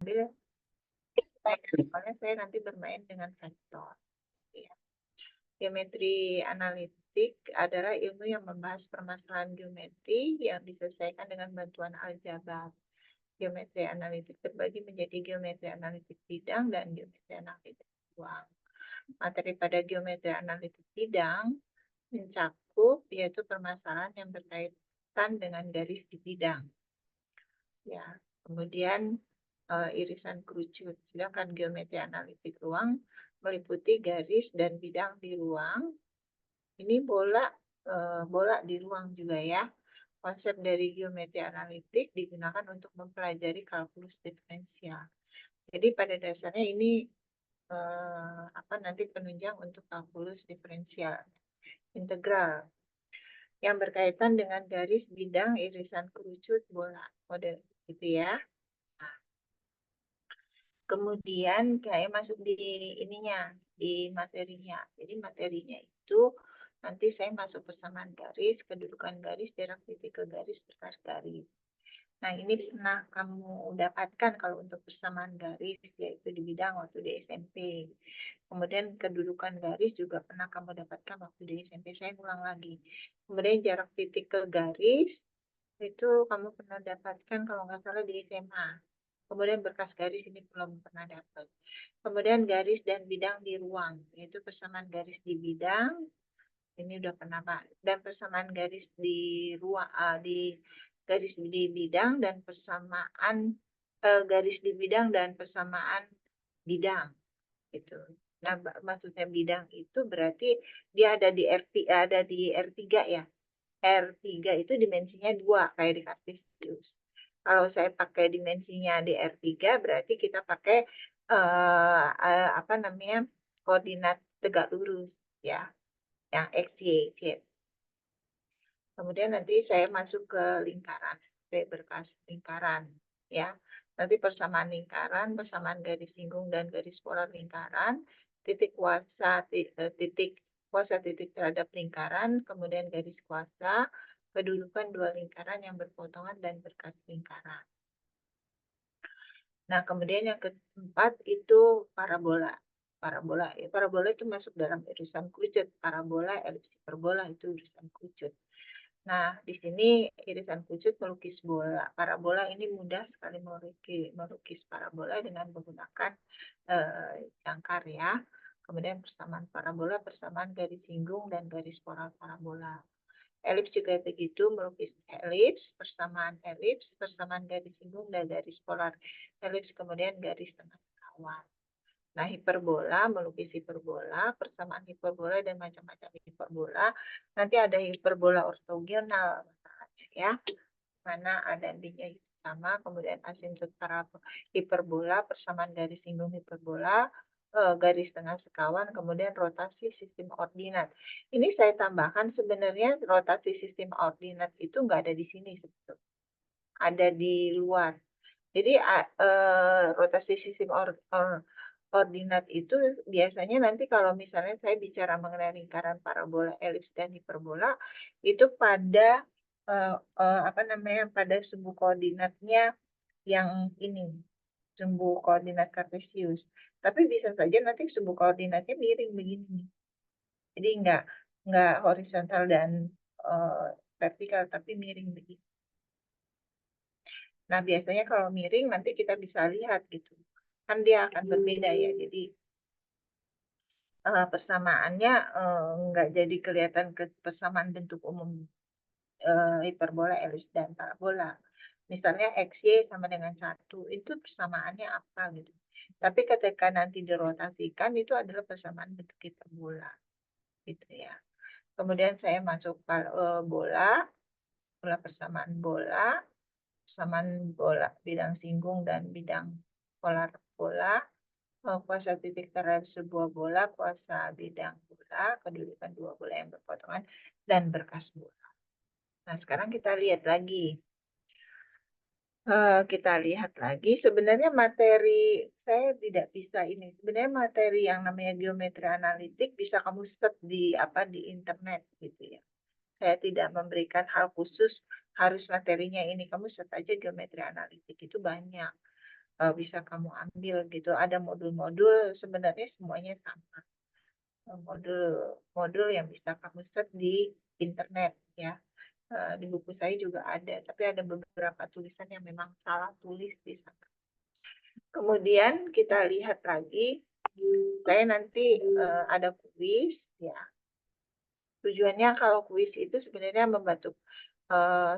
ambil soalnya saya nanti bermain dengan vektor. Ya. Geometri analitik adalah ilmu yang membahas permasalahan geometri yang diselesaikan dengan bantuan aljabar. Geometri analitik terbagi menjadi geometri analitik bidang dan geometri analitik ruang. Materi pada geometri analitik bidang mencakup yaitu permasalahan yang berkaitan dengan garis di bidang. Ya, kemudian irisan kerucut. Sedangkan geometri analitik ruang meliputi garis dan bidang di ruang. Ini bola di ruang juga ya. Konsep dari geometri analitik digunakan untuk mempelajari kalkulus diferensial. Jadi pada dasarnya ini nanti penunjang untuk kalkulus diferensial integral yang berkaitan dengan garis bidang irisan kerucut bola model gitu ya. Kemudian saya masuk di ininya, di materinya. Jadi materinya itu nanti saya masuk persamaan garis, kedudukan garis, jarak titik ke garis, berkas garis. Nah, ini pernah kamu dapatkan kalau untuk persamaan garis, yaitu di bidang waktu di SMP. Kemudian kedudukan garis juga pernah kamu dapatkan waktu di SMP. Saya ulang lagi. Kemudian jarak titik ke garis, itu kamu pernah dapatkan kalau nggak salah di SMA. Kemudian berkas garis ini belum pernah dapat. Kemudian garis dan bidang di ruang, yaitu persamaan garis di bidang, ini udah pernah Pak. Dan persamaan garis di ruang, di garis di bidang dan persamaan garis di bidang dan persamaan bidang, gitu. Nah, maksudnya bidang itu berarti dia ada di R3 ya. R3 itu dimensinya 2 kayak di Kartesius. Kalau saya pakai dimensinya di R3 berarti kita pakai koordinat tegak lurus ya, yang X, Y, Z. Kemudian nanti saya masuk ke lingkaran, ke berkas lingkaran ya. Nanti persamaan lingkaran, persamaan garis singgung dan garis polar lingkaran, titik kuasa titik terhadap lingkaran, kemudian garis kuasa, kedudukan dua lingkaran yang berpotongan dan berkas lingkaran. Nah, kemudian yang keempat itu parabola. Parabola itu masuk dalam irisan kerucut. Parabola, elips, hiperbola itu irisan kerucut. Nah, di sini irisan kerucut melukis bola. Parabola ini mudah sekali melukis parabola dengan menggunakan jangkar ya. Kemudian persamaan parabola, persamaan garis singgung dan garis polar parabola. Elips juga begitu, melukis elips, persamaan garis singgung dan garis polar elips, kemudian garis tengah kawan. Nah, hiperbola, melukis hiperbola, persamaan hiperbola dan macam-macam hiperbola. Nanti ada hiperbola ortogonal, ya, mana ada D-nya sama, kemudian asimptot hiperbola, persamaan garis singgung hiperbola, garis tengah sekawan, kemudian rotasi sistem ordinat. Ini saya tambahkan sebenarnya rotasi sistem ordinat itu nggak ada di sini sebetulnya, ada di luar. Jadi rotasi sistem ordinat itu biasanya nanti kalau misalnya saya bicara mengenai lingkaran parabola, elips dan hiperbola itu pada pada sumbu koordinatnya yang ini, sumbu koordinat kartesius. Tapi bisa saja nanti sumbu koordinatnya miring begini. Jadi nggak horizontal dan vertikal, tapi miring begitu. Nah, biasanya kalau miring nanti kita bisa lihat gitu. Kan dia akan berbeda ya. Jadi persamaannya nggak jadi kelihatan persamaan bentuk umum hiperbola, elips, dan parabola. Misalnya XY sama dengan 1, itu persamaannya apa gitu. Tapi ketika nanti dirotasikan, itu adalah persamaan bentuk hiperbola. Gitu ya. Kemudian saya masuk bola persamaan bola, bidang singgung dan bidang polar bola, kuasa titik terhadap sebuah bola, kuasa bidang bola, kedudukan dua bola yang berpotongan, dan berkas bola. Nah, sekarang kita lihat lagi. Sebenarnya materi saya tidak bisa ini. Sebenarnya materi yang namanya geometri analitik bisa kamu search di internet gitu ya. Saya tidak memberikan hal khusus harus materinya ini. Kamu search aja geometri analitik itu banyak. bisa kamu ambil gitu. Ada modul-modul sebenarnya semuanya sama. Modul-modul yang bisa kamu search di internet ya. Di buku saya juga ada, tapi ada beberapa tulisan yang memang salah tulis di sana. Kemudian kita lihat lagi, saya nanti ada kuis ya. Tujuannya kalau kuis itu sebenarnya membantu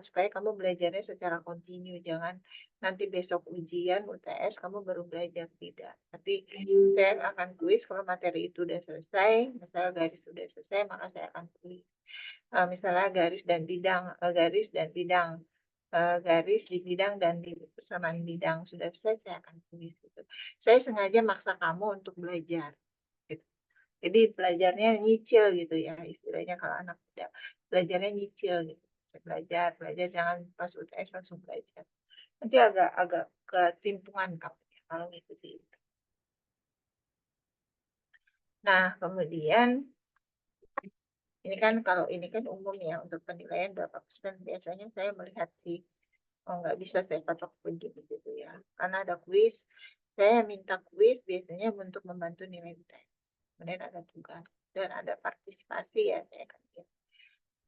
supaya kamu belajarnya secara kontinu. Jangan nanti besok ujian UTS kamu baru belajar, tidak. Tapi saya akan kuis kalau materi itu udah selesai, misalnya garis sudah selesai, maka saya akan kuis. Misalnya garis dan bidang, garis di bidang dan di persamaan bidang sudah selesai, saya akan kuis gitu. Saya sengaja maksa kamu untuk belajar. Gitu. Jadi belajarnya nyicil gitu ya, istilahnya kalau anak muda. Belajarnya nyicil gitu. Belajar, belajar, jangan pas UTS langsung belajar. Nanti agak ketimpungan kamu ya, kalau ngikuti itu. Nah, kemudian ini kan kalau ini kan umum ya, untuk penilaian berapa persen. Biasanya saya melihat sih, oh nggak bisa saya patok begini gitu ya. Karena ada kuis, saya minta kuis biasanya untuk membantu nilai UTS. Kemudian ada tugas dan ada partisipasi ya, saya akan lihat.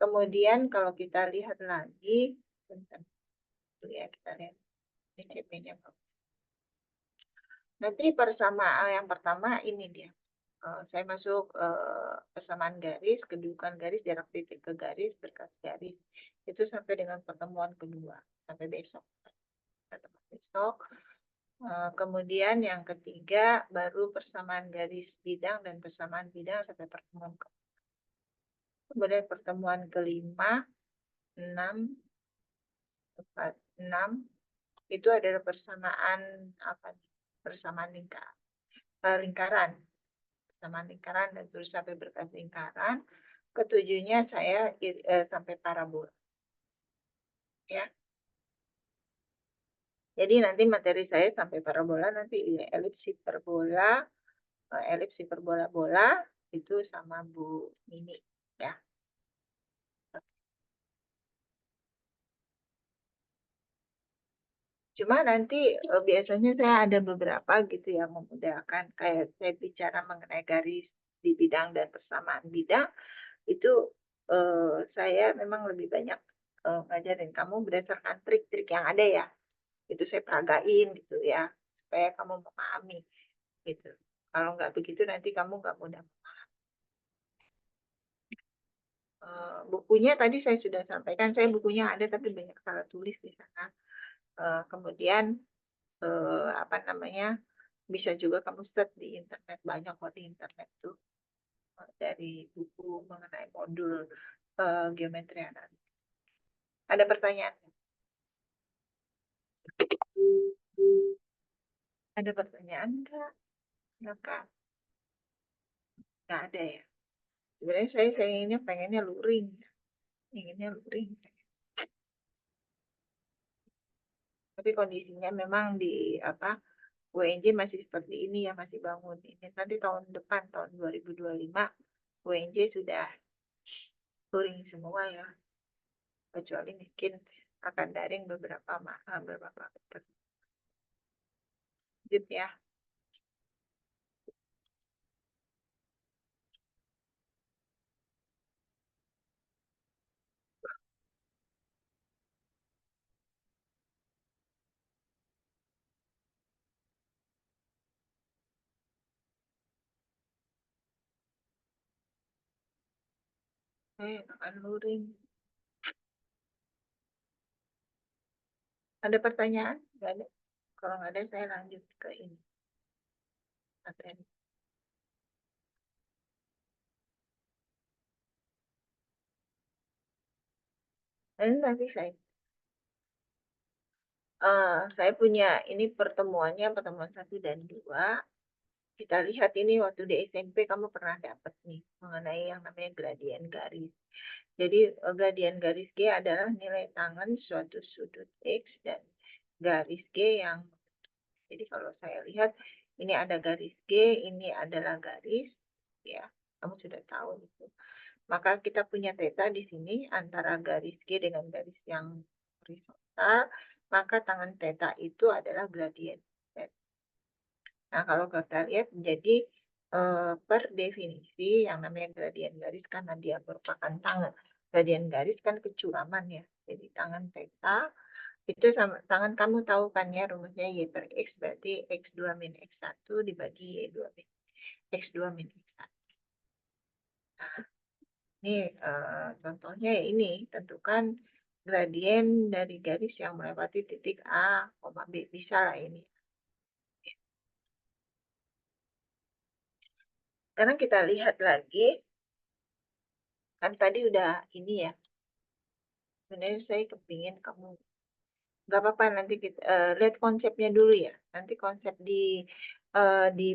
Kemudian kalau kita lihat lagi, bentar, ya kita lihat ini CP-nya. Nanti persamaan yang pertama ini dia. Saya masuk persamaan garis, kedudukan garis, jarak titik ke garis, berkas garis. Itu sampai dengan pertemuan kedua, sampai besok. Pertemuan besok. Kemudian yang ketiga baru persamaan garis bidang dan persamaan bidang sampai pertemuan kemudian pertemuan kelima, 6, 4, 6 itu adalah persamaan apa nih? Persamaan lingkaran. Persamaan lingkaran dan terus sampai berkas lingkaran. Ketujuhnya saya sampai parabola. Ya. Jadi nanti materi saya sampai parabola, nanti elipsi perbola, elipsi perbola-bola itu sama Bu Mini ya. Cuma nanti biasanya saya ada beberapa gitu yang memudahkan, kayak saya bicara mengenai garis di bidang dan persamaan bidang, itu saya memang lebih banyak ngajarin kamu berdasarkan trik-trik yang ada ya. Itu saya peragain gitu ya, supaya kamu memahami gitu. Kalau nggak begitu nanti kamu nggak mudah. Bukunya tadi saya sudah sampaikan, saya bukunya ada tapi banyak salah tulis di sana. Kemudian apa namanya, bisa juga kamu search di internet, banyak kok di internet tuh dari buku mengenai modul geometri analitik. Ada pertanyaan? Ada pertanyaan nggak? Nggak, nggak ada ya. Sebenarnya saya pengennya luring, inginnya luring. Tapi kondisinya memang di apa, UNJ masih seperti ini ya, masih bangun ini. Nanti tahun depan, tahun 2025, UNJ sudah touring semua ya, kecuali mungkin akan daring beberapa lanjut ya. Saya akan luring. Ada pertanyaan? Nggak ada. Kalau nggak ada, saya lanjut ke ini. Materi. Nanti saya punya ini pertemuan 1 dan 2. Kita lihat ini waktu di SMP kamu pernah dapat nih mengenai yang namanya gradien garis. Jadi gradien garis G adalah nilai tangen suatu sudut X dan garis G yang, jadi kalau saya lihat ini ada garis G, ini adalah garis ya. Kamu sudah tahu itu. Maka kita punya theta di sini antara garis G dengan garis yang horizontal, maka tangen theta itu adalah gradien Z. Nah, kalau kita lihat jadi per definisi yang namanya gradien garis karena dia merupakan tangan. Gradien garis kan kecuraman ya. Jadi tangan theta itu sama tangan kamu tahu kan ya rumusnya Y per X berarti X2 min X1 dibagi Y2 min X2 min X1. Ini contohnya ya ini, tentukan gradien dari garis yang melewati titik A, B. Bisa lah ini. Sekarang kita lihat lagi, kan tadi udah ini ya, sebenarnya saya kepingin kamu, nggak apa-apa nanti kita lihat konsepnya dulu ya. Nanti konsep di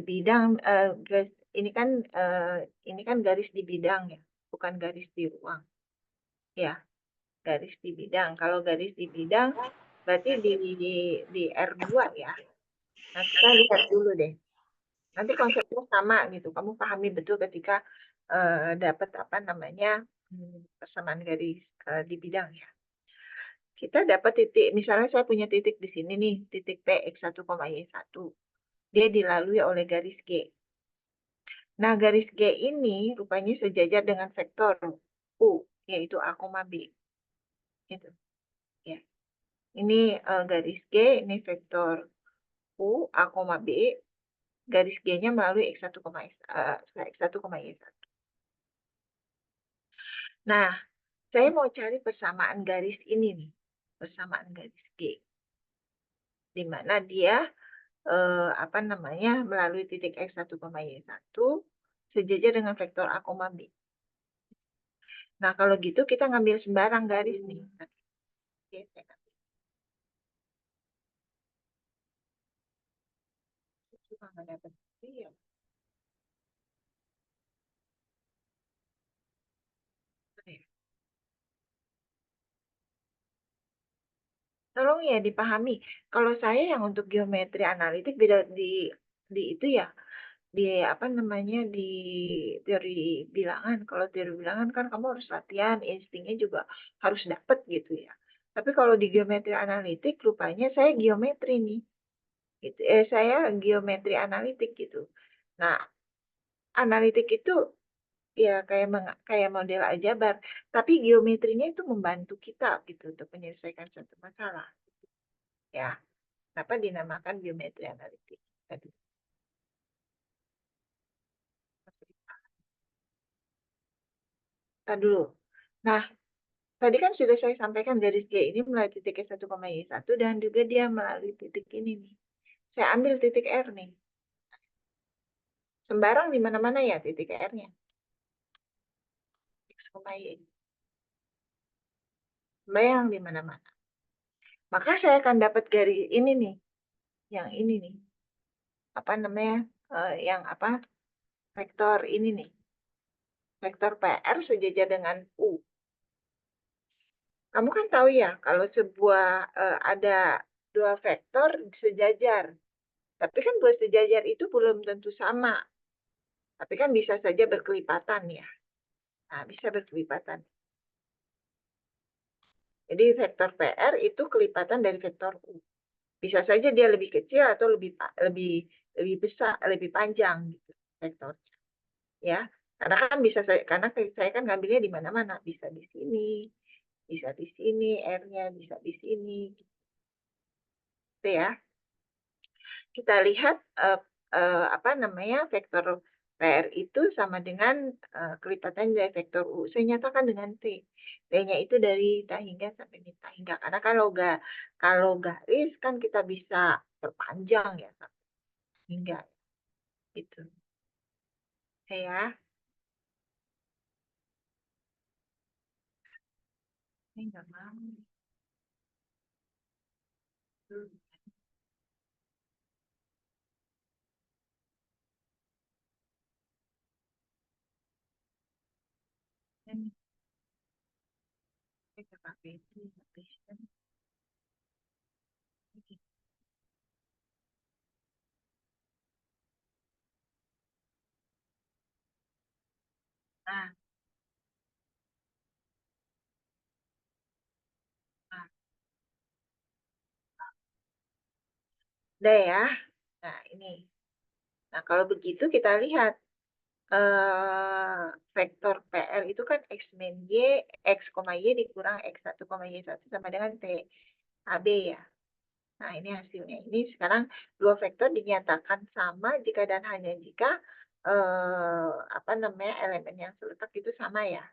bidang, ini kan garis di bidang ya, bukan garis di ruang. Ya, garis di bidang. Kalau garis di bidang, berarti di R2 ya. Nah, kita lihat dulu deh. Nanti konsepnya sama gitu. Kamu pahami betul ketika dapat apa namanya persamaan garis di bidang ya. Kita dapat titik, misalnya saya punya titik di sini nih, titik P X1, Y1. Dia dilalui oleh garis G. Nah, garis G ini rupanya sejajar dengan vektor U, yaitu A, B. Gitu. Ya. Ini garis G, ini vektor U, A, B. Garis G-nya melalui X1, X1, Y1. Nah, saya mau cari persamaan garis ini nih. Persamaan garis G. Di mana dia apa namanya melalui titik X1, Y1 sejajar dengan vektor A, B. Nah, kalau gitu kita ngambil sembarang garis nih. Oke, saya cuma nggak dapat. Iya. Tolong ya dipahami. Kalau saya yang untuk geometri analitik beda di itu ya, di apa namanya di teori bilangan. Kalau teori bilangan kan kamu harus latihan, instingnya juga harus dapet gitu ya. Tapi kalau di geometri analitik rupanya saya geometri nih. Gitu. Saya geometri analitik gitu. Nah, analitik itu ya kayak model aljabar, tapi geometrinya itu membantu kita gitu untuk menyelesaikan suatu masalah. Ya, kenapa dinamakan geometri analitik tadi? Tadi dulu. Nah, tadi kan sudah saya sampaikan garis G ini melalui titik S1, Y1 dan juga dia melalui titik ini nih. Saya ambil titik R nih. Sembarang di mana-mana ya titik R-nya. X, Y. Sembarang di mana-mana. Maka saya akan dapat garis ini nih. Yang ini nih. Apa namanya? Yang apa? Vektor ini nih. Vektor PR sejajar dengan U. Kamu kan tahu ya, kalau sebuah ada dua vektor sejajar. Tapi kan buat sejajar itu belum tentu sama. Tapi kan bisa saja berkelipatan ya. Nah, bisa berkelipatan. Jadi vektor PR itu kelipatan dari vektor U. Bisa saja dia lebih kecil atau lebih lebih besar, lebih panjang gitu vektor. Ya. Karena saya kan ngambilnya di mana-mana, bisa di sini, bisa di sini, R-nya bisa di sini. Gitu ya. Kita lihat apa namanya vektor PR itu sama dengan kelipatan dari vektor U. Saya nyatakan dengan T. T-nya itu dari ta hingga sampai ta hingga. Karena kalau garis kan kita bisa perpanjang ya sampai hingga itu. Ya, saya nggak mau. Dan saya pakai itu, habiskan. Nah, nah, udah ya. Nah, ini. Nah, kalau begitu kita lihat vektor PL itu kan X min Y, X, Y dikurang X1, Y1 sama dengan T AB ya. Nah, ini hasilnya. Ini sekarang dua vektor dinyatakan sama jika dan hanya jika apa namanya elemen yang seletak itu sama ya.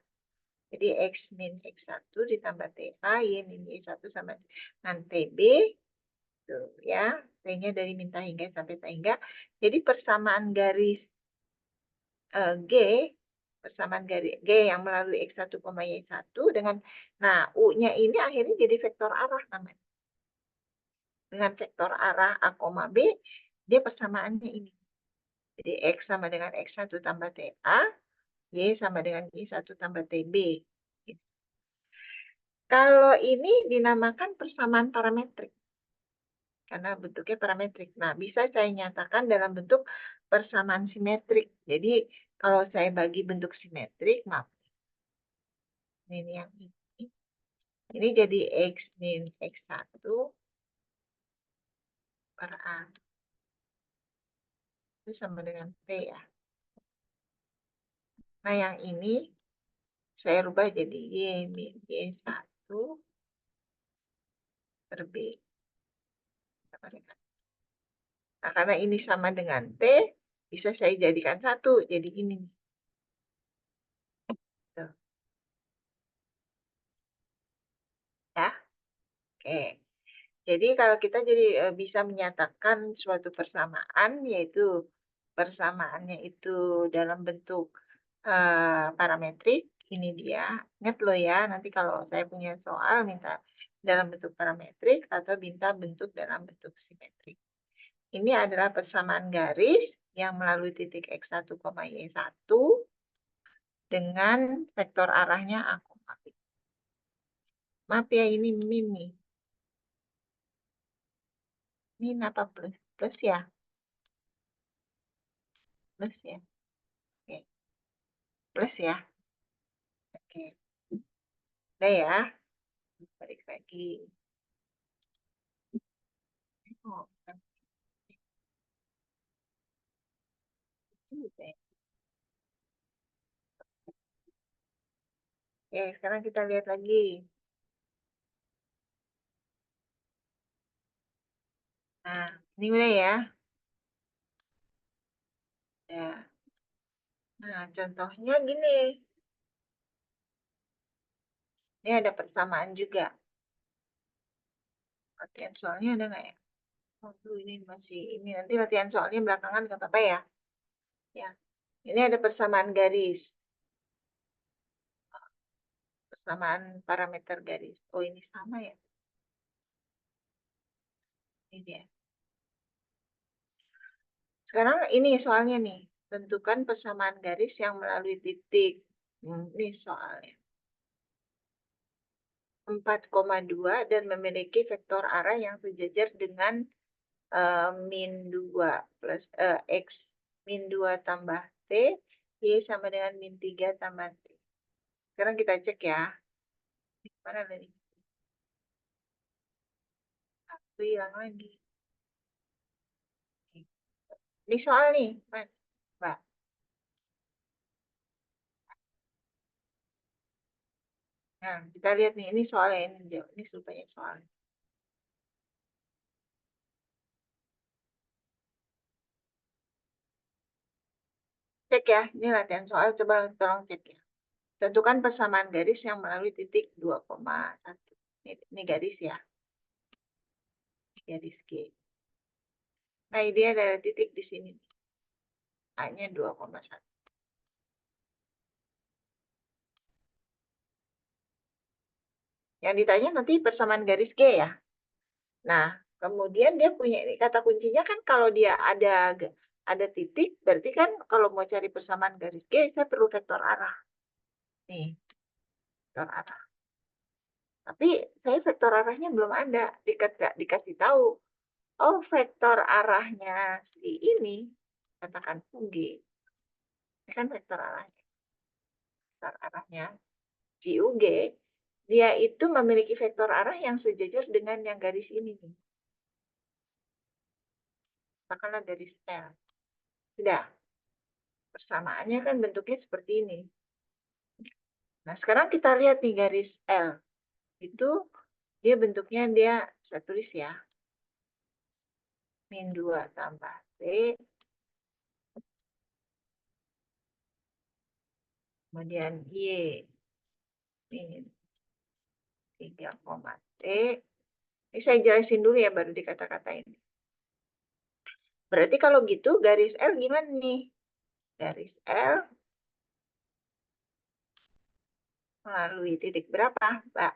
Jadi X min X1 ditambah TA, Y min Y1 sama dengan TB, tuh ya. T-nya dari minta hingga sampai sehingga. Jadi persamaan garis G, persamaan garis G yang melalui X1, Y1 dengan, nah U-nya ini akhirnya jadi vektor arah namanya. Dengan vektor arah A, B, dia persamaannya ini. Jadi X sama dengan X1 tambah TA, Y sama dengan Y1 tambah TB. Kalau ini dinamakan persamaan parametrik. Karena bentuknya parametrik. Nah, bisa saya nyatakan dalam bentuk persamaan simetrik. Jadi, kalau saya bagi bentuk simetrik, maaf. Ini yang ini. Ini jadi X min X1 per A. Itu sama dengan P ya. Nah, yang ini saya rubah jadi Y min Y1 per B. Nah, karena ini sama dengan T, bisa saya jadikan satu. Jadi ini. Tuh. Ya, oke. Jadi kalau kita jadi bisa menyatakan suatu persamaan, yaitu persamaannya itu dalam bentuk parametrik, ini dia. Ingat loh ya, nanti kalau saya punya soal minta dalam bentuk parametrik atau minta bentuk dalam bentuk simetrik. Ini adalah persamaan garis yang melalui titik X1, Y1 dengan vektor arahnya aku. Maaf ya, ini min nih. Min apa plus? Plus ya? Plus ya? Oke. Plus ya? Oke. Udah ya. Balik lagi. Oh, udah. Oke, sekarang kita lihat lagi. Nah, ini udah ya. Ya. Nah, contohnya gini. Ini ada persamaan juga. Latihan soalnya ada nggak ya? Waduh, ini masih ini nanti latihan soalnya belakangan nggak apa-apa ya. Ya. Ini ada persamaan garis. Persamaan parameter garis. Oh, ini sama ya. Ini dia. Sekarang ini soalnya nih. Tentukan persamaan garis yang melalui titik. Ini soalnya. 4,2 dan memiliki vektor arah yang sejajar dengan min 2 plus X min 2 tambah T, Y sama dengan min 3 tambah T. Sekarang kita cek ya. Mana tadi? Satu hilang lagi. Ini soal nih, Mbak. Nah, kita lihat nih, ini soalnya ini rupanya soalnya. Cek ya, ini latihan soal, coba tolong cek ya. Tentukan persamaan garis yang melalui titik 2,1. Ini garis ya. Garis G. Nah, dia ada titik di sini. A-nya 2,1. Yang ditanya nanti persamaan garis G ya. Nah, kemudian dia punya ini kata kuncinya kan kalau dia ada titik, berarti kan kalau mau cari persamaan garis G, saya perlu vektor arah. Nih, vektor arah. Tapi saya vektor arahnya belum ada, dikasih tahu. Oh, vektor arahnya si ini, katakan G. Ini kan vektor arahnya. Vektor arahnya si UG, dia itu memiliki vektor arah yang sejajar dengan yang garis ini nih. Katakanlah garis L. Sudah. Persamaannya kan bentuknya seperti ini. Nah, sekarang kita lihat nih garis L. Itu dia bentuknya saya tulis ya. Min 2 tambah T. Kemudian Y. Min 3, T. Ini saya jelasin dulu ya, baru dikata-katain. Berarti kalau gitu garis L gimana nih? Garis L melalui titik berapa, Mbak?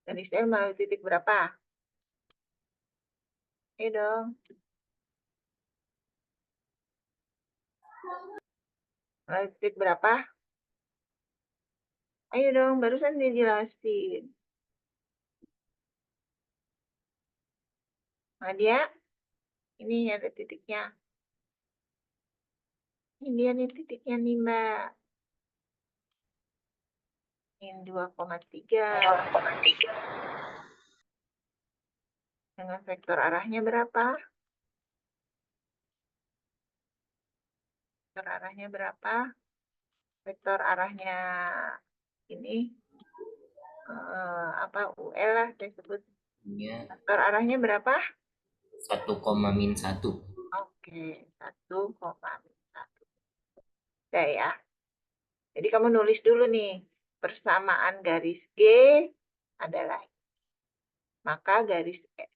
Garis L melalui titik berapa? Ayo dong. Melalui titik berapa? Ayo dong, barusan dijelasin. Nah, dia, ini ada titiknya. Ini dia nih titiknya nih, Mbak. Min 2,3. Dengan vektor arahnya berapa? Vektor arahnya berapa? Vektor arahnya ini apa UL lah saya sebut. Ya, Vektor arahnya berapa? 1,-1. Oke, 1,1. Udah ya. Jadi kamu nulis dulu nih. Persamaan garis G adalah, maka garis E.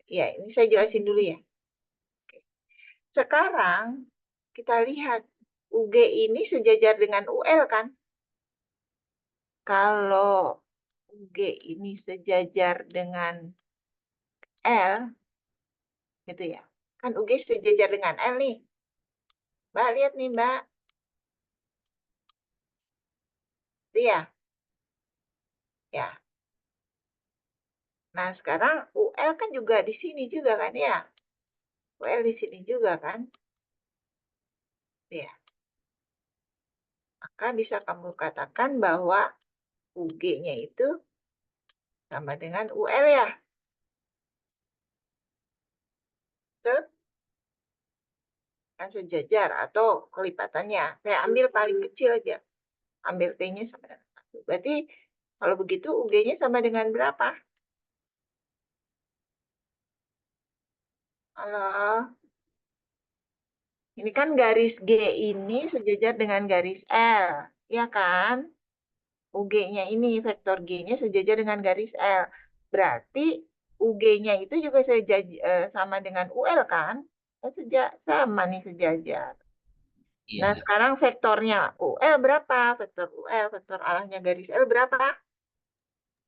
Ya, ini saya jelasin dulu ya. Oke. Sekarang kita lihat UG ini sejajar dengan UL kan? Kalau UG ini sejajar dengan L, gitu ya. Kan UG sejajar dengan L nih. Mbak, lihat nih, Mbak. Itu ya. Ya. Nah, sekarang UL kan juga di sini juga kan ya. UL di sini juga kan. Ya. Maka bisa kamu katakan bahwa UG-nya itu sama dengan UL ya. Betul? Kan sejajar atau kelipatannya. Saya ambil paling kecil aja. Ambil T-nya sama dengan 1. Berarti kalau begitu UG-nya sama dengan berapa? Halo? Ini kan garis G ini sejajar dengan garis L. Ya kan? UG-nya ini, vektor G-nya sejajar dengan garis L. Berarti UG-nya itu juga sama dengan UL kan? Sama nih sejajar. Nah, Iya. sekarang vektornya UL berapa? Vektor UL, vektor arahnya garis L berapa?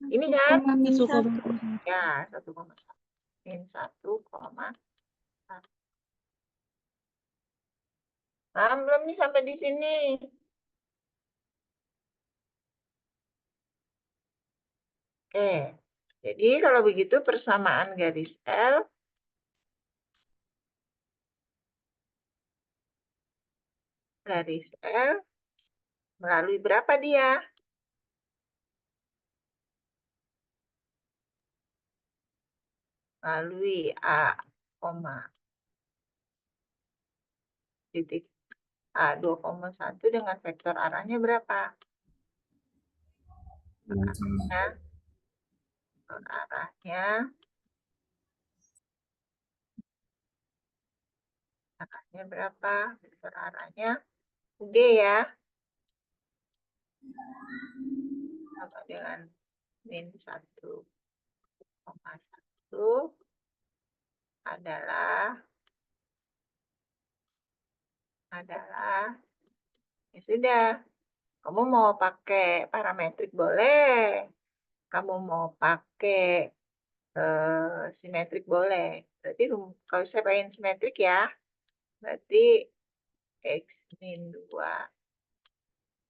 Ini kan? 1,-1. Ya, 1,1. Min 1,1. Nah, belum nih sampai di sini. Oke. Jadi kalau begitu persamaan garis L melalui berapa dia? Melalui A, titik A 2,1 dengan vektor arahnya berapa? Arahnya, vektor arahnya berapa? Vektor arahnya D ya. Sama dengan min 1,1 adalah ya sudah, kamu mau pakai parametrik boleh, kamu mau pakai simetrik boleh. Berarti kalau saya pengen simetrik ya, berarti X min 2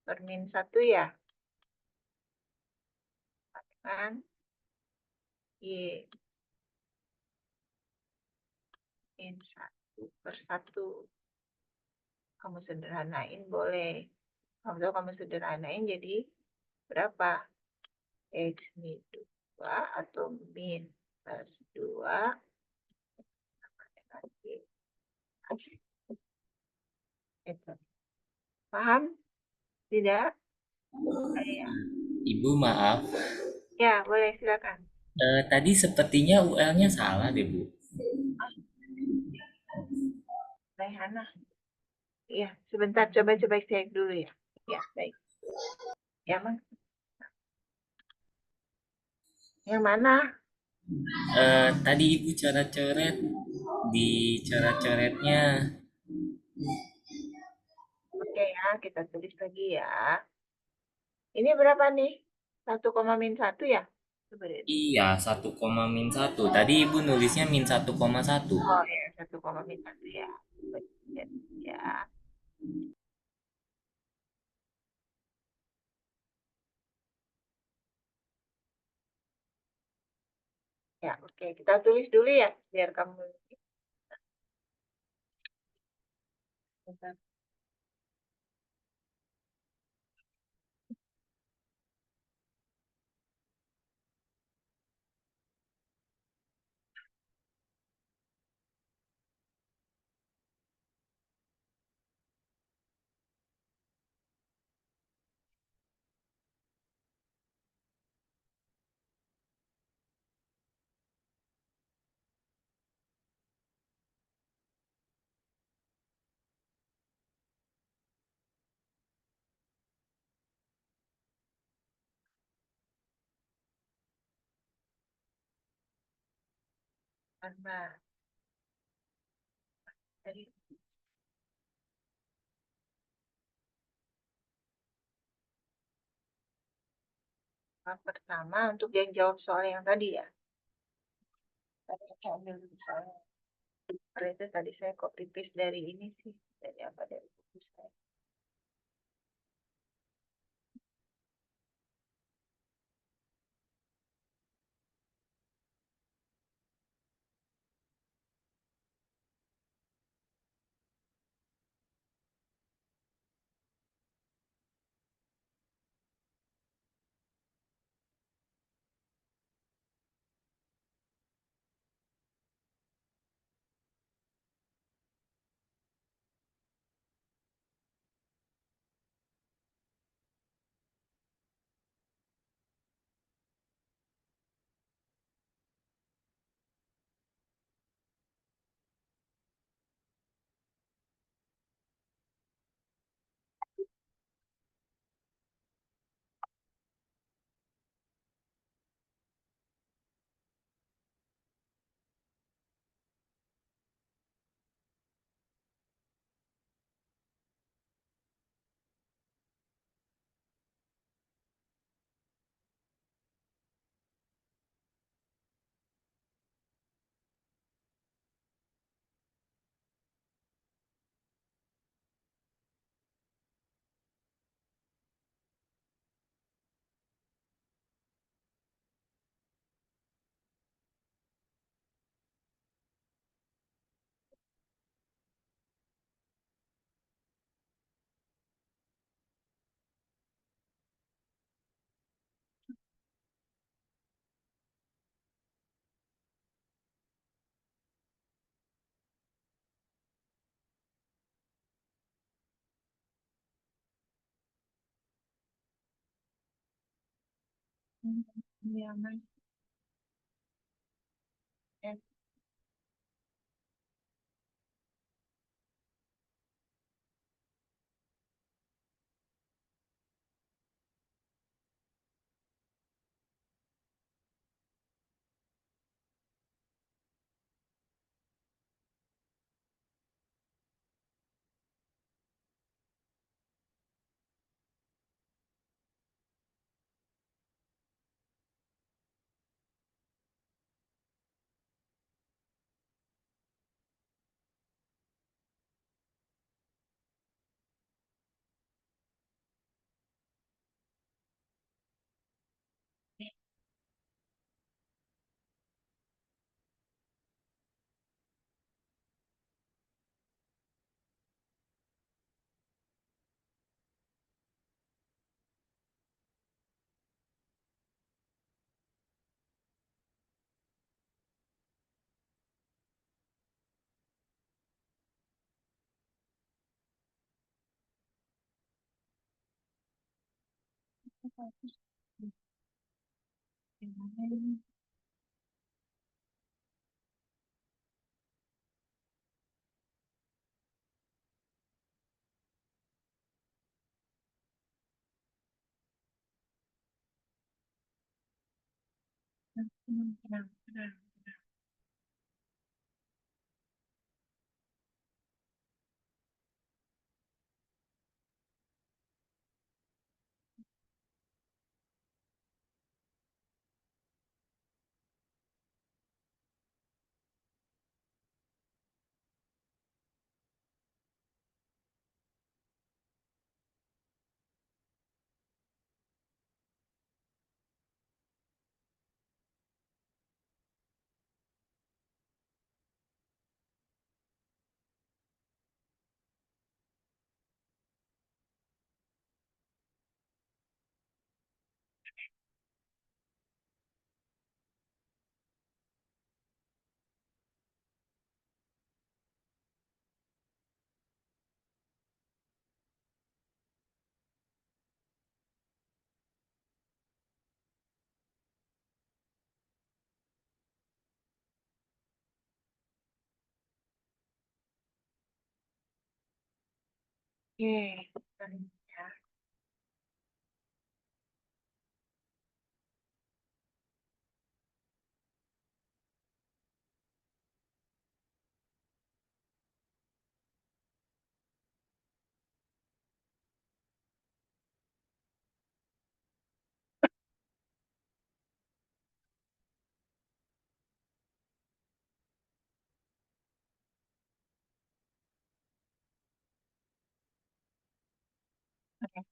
per min 1 ya, kan? Y min 1/1. Kamu sederhanain boleh. Kamu sederhanain jadi berapa? X min 2 atau min plus 2 2 lagi. Itu. Paham? Tidak? Saya. Ibu maaf, Ya, boleh silakan. tadi sepertinya UL-nya salah deh Bu. Ah, Raihana. Ya, sebentar coba-coba cek dulu ya. Ya, baik. Ya, Mas. Yang mana? Tadi Ibu coret-coret di coret-coretnya. Oke ya, kita tulis lagi ya. Ini berapa nih? 1,-1 ya? Coba deh. Iya, 1,-1. Tadi Ibu nulisnya -1,1. Oh ya, 1,-1 ya. Baik, ya. Ya, oke. Kita tulis dulu ya, biar kamu bentar. Karena tadi pertama untuk yang jawab soal yang tadi ya. Tadi saya ambil dulu soalnya. Karena itu tadi saya copy paste dari ini sih. Dari apa? Dari buku saya. Ya, Mas. Ya. Tenang, tenang. Oke, bentar ya. Oke.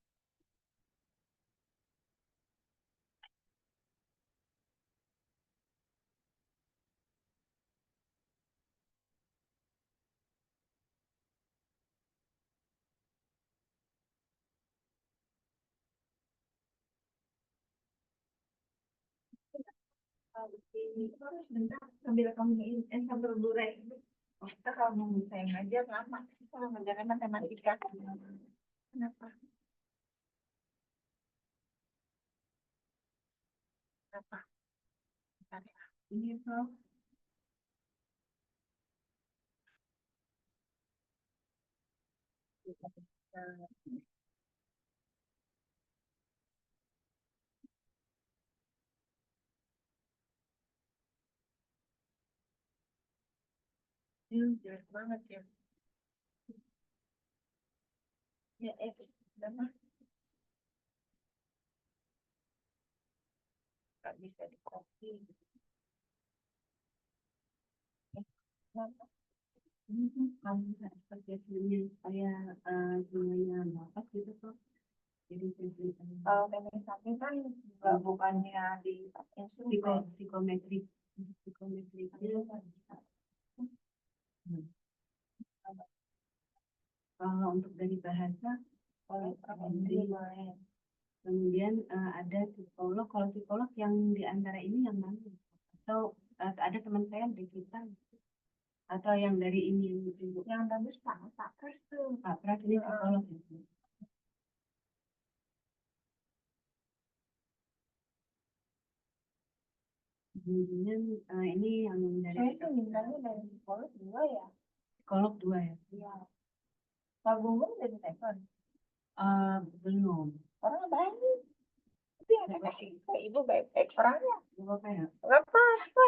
Sebentar, sambil kamu sambil lurai. Oh, kita kalau mau saya ngajar lama, kalau ngajarnya matematika. Kenapa? Kenapa? Bentar ya. Ini tuh. Jelek banget ya. Ya, udah mah nggak bisa di copy. Kenapa? Ini tuh kamu bisa kerja sendiri supaya semuanya dapat gitu tuh. Jadi kalau teknik samping kan bukannya di psikometrik, psikometrik itu kan bisa. Kalau untuk dari bahasa, kalau kemudian ada psikolog. Kalau psikolog yang di antara ini yang mana? Atau ada teman saya dari kita, atau yang dari ini yang bagus Pak Pras tuh. Pak Pras ini psikolog ya. Kemudian ini yang dari saya tuh mintanya dari psikolog 2 ya. Psikolog 2 ya. Iya. Pak Gunggung dari telepon. Belum. Orang baik. Tapi ada kasih ibu baik-baik orangnya. Gak apa ya. Gak apa-apa.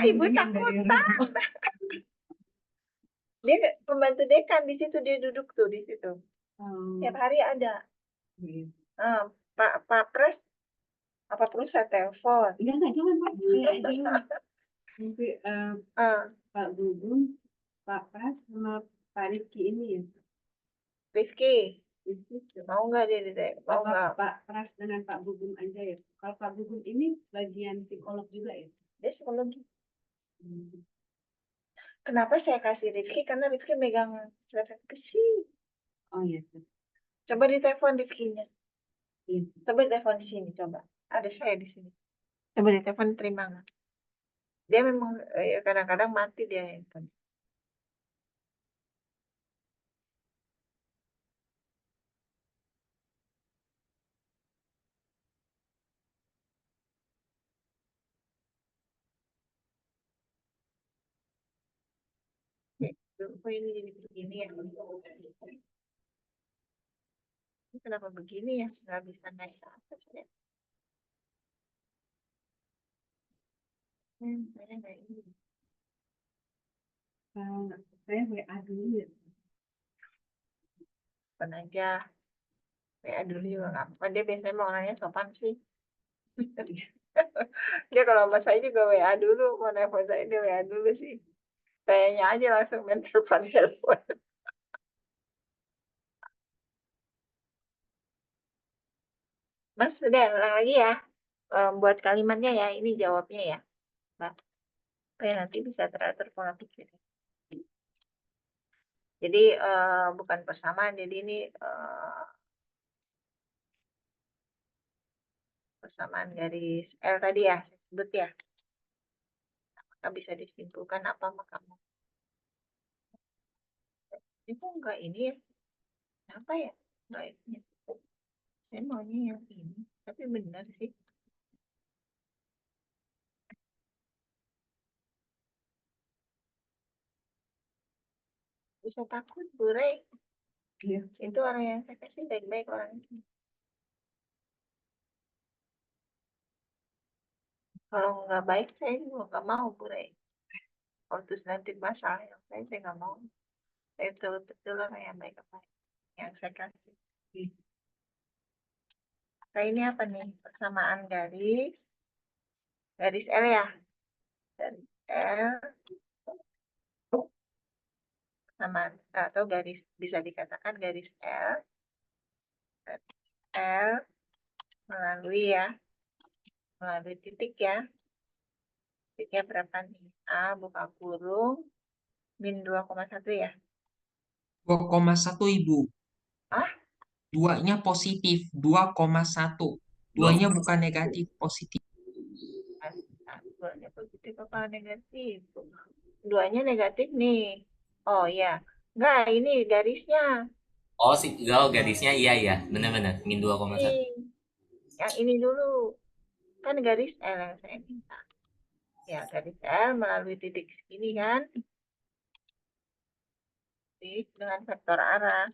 Ibu takutan. Dia pembantu dekan di situ, dia duduk tuh di situ. Tiap hari ada. Pak Pres, apa perlu saya telepon? Enggak, jangan Pak. Nanti Pak Gugum, Pak Pras sama Pak Rizky ini ya. Rizky mau nggak dia mau nggak? Pak Pras dengan Pak Gugum aja ya. Kalau Pak Gugum ini bagian psikolog juga ya. Dia psikologi. Kenapa saya kasih Rizky? Karena Rizky megang surat besi. Oh iya. Coba ditelepon Rizky-nya. Iya. Coba ditelepon di sini, coba. Ada saya di sini. Coba ditelepon, terima nggak? Dia memang kadang-kadang mati dia handphone. Kok ini jadi begini ya? Ini kenapa begini ya? Nggak bisa naik ke atas ya? Saya nggak ini. Saya WA dulu ya. Open aja. WA dulu juga nggak apa. Dia biasanya mau orangnya sopan sih. Dia kalau sama saya juga WA dulu. Mau nelfon saya dia WA dulu sih. Sayanya aja langsung main telepon. Mas, udah ulang lagi ya. Buat kalimatnya ya. Ini jawabnya ya. Mbak. Supaya nanti bisa teratur pola pikir. Jadi bukan persamaan. Jadi ini persamaan garis L tadi ya. Saya sebut ya. Maka bisa disimpulkan apa makamu. Itu enggak ini ya. Apa ya? Enggak ini. Saya maunya yang ini. Tapi benar sih. Bisa takut, Bure. Iya. Itu orang yang saya kasih baik-baik orang itu. Kalau nggak baik, saya juga nggak mau, Bure. Kalau terus nanti masalah yang saya nggak mau. Saya betul-betul orang yang baik-baik. Yang saya kasih. Nah, ini apa nih? Persamaan garis L ya. Garis L sama atau garis bisa dikatakan garis L melalui ya melalui titik ya. Titiknya berapa nih? A buka kurung min 2,1 ya. 2,1 Ibu. Ah, Duanya positif, 2,1. Duanya bukan negatif, positif. duanya positif apa negatif? Duanya negatif nih. Oh ya, enggak ini garisnya. Oh, garisnya iya ya, benar-benar min 2,1. Nih, yang ini dulu kan garis L yang saya minta. Ya, garis L melalui titik segini kan, titik dengan vektor arah.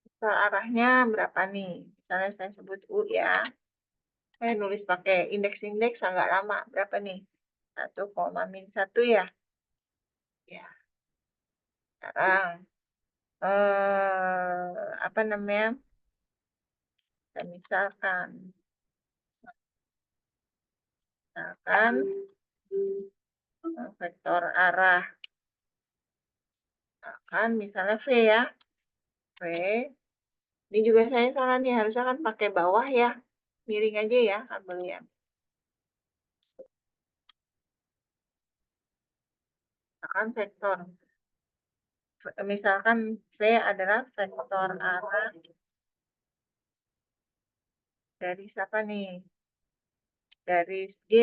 Vektor arahnya berapa nih? Misalnya saya sebut U ya. Saya nulis pakai indeks-indeks agak lama. Berapa nih? 1,-1 ya. Ya, sekarang apa namanya? Misalkan vektor arah akan misalnya V ya. V. Ini juga saya salah nih, harusnya kan pakai bawah ya. Miring aja ya kabelnya. Misalkan vektor. Misalkan V adalah vektor arah dari siapa nih? Garis G,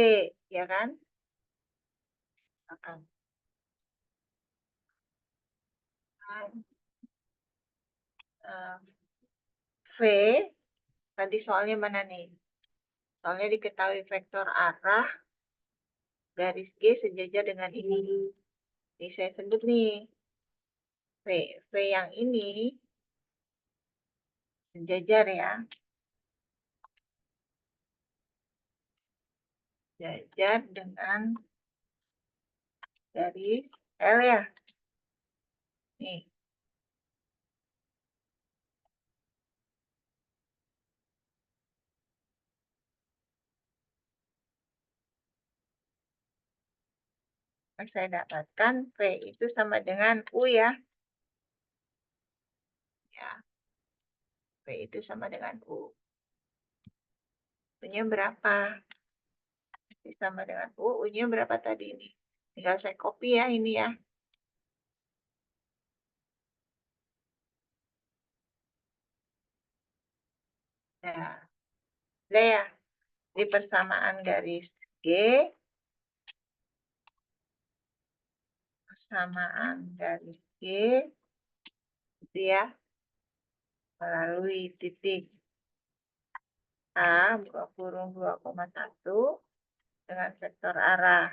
ya kan? Misalkan. V, tadi soalnya mana nih? Soalnya diketahui vektor arah garis G sejajar dengan ini. Jadi saya sebut nih, V. V yang ini sejajar ya. Sejajar dengan garis L ya. Nih. Saya dapatkan V itu sama dengan U ya. Ya. V itu sama dengan U. U-nya berapa? V sama dengan U. U-nya berapa tadi ini? Tinggal saya copy ya ini ya. Nah, udah ya. Di persamaan garis G, persamaan garis G, itu ya, melalui titik A, buka kurung 2,1, dengan vektor arah.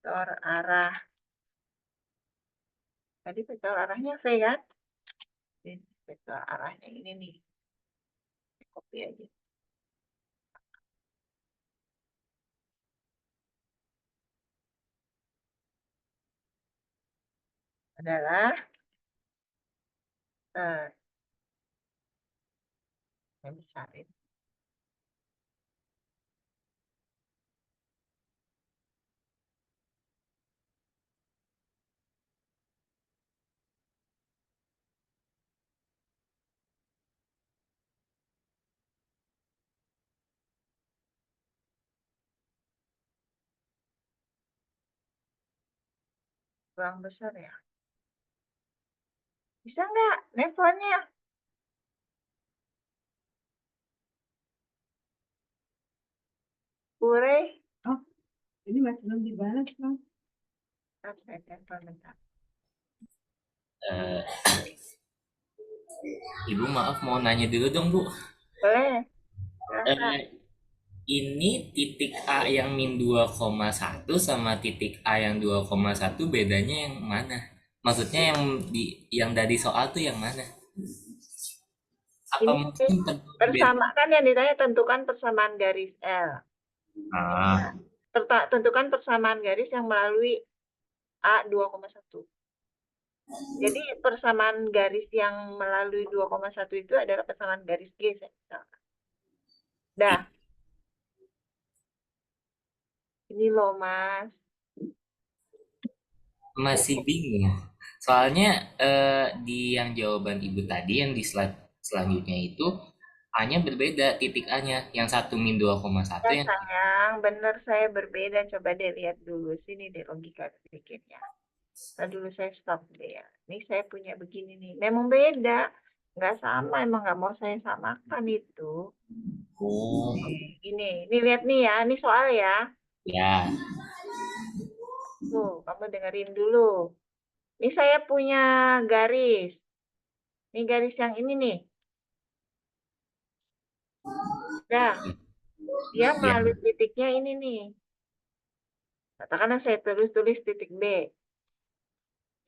Vektor arah. Tadi vektor arahnya V kan? Ini vektor arahnya ini nih. Copy aja. Adalah yang besarin. Kurang besar ya. Bisa nggak levelnya? Pure. Oh, ini masih belum dibalas, Bang. Saya tempel bentar. Eh, Ibu maaf mau nanya dulu dong Bu. Boleh. Silakan. Ini titik A yang min 2,1 sama titik A yang 2,1 bedanya yang mana? Maksudnya yang dari soal tuh yang mana? Apa Ini mungkin bersama kan yang ditanya tentukan persamaan garis L. Tentukan persamaan garis yang melalui A 2,1. Jadi persamaan garis yang melalui 2,1 itu adalah persamaan garis G. Dah. Ini loh Mas. Masih bingung. Soalnya di yang jawaban Ibu tadi yang di slide selanjutnya itu A-nya berbeda titik A-nya. Yang satu min 2,1 Ya yang sayang, bener saya berbeda. Coba deh lihat dulu. Sini deh logika sedikitnya. Nah dulu saya stop deh ya. Ini saya punya begini nih. Memang beda. Nggak sama, emang nggak mau saya samakan itu. Oh, Ini lihat nih ya. Ini soal ya. ya. Tuh, kamu dengerin dulu. Ini saya punya garis. Ini garis yang ini nih. Nah, dia Ya. melalui titiknya ini nih. Katakanlah saya tulis titik B.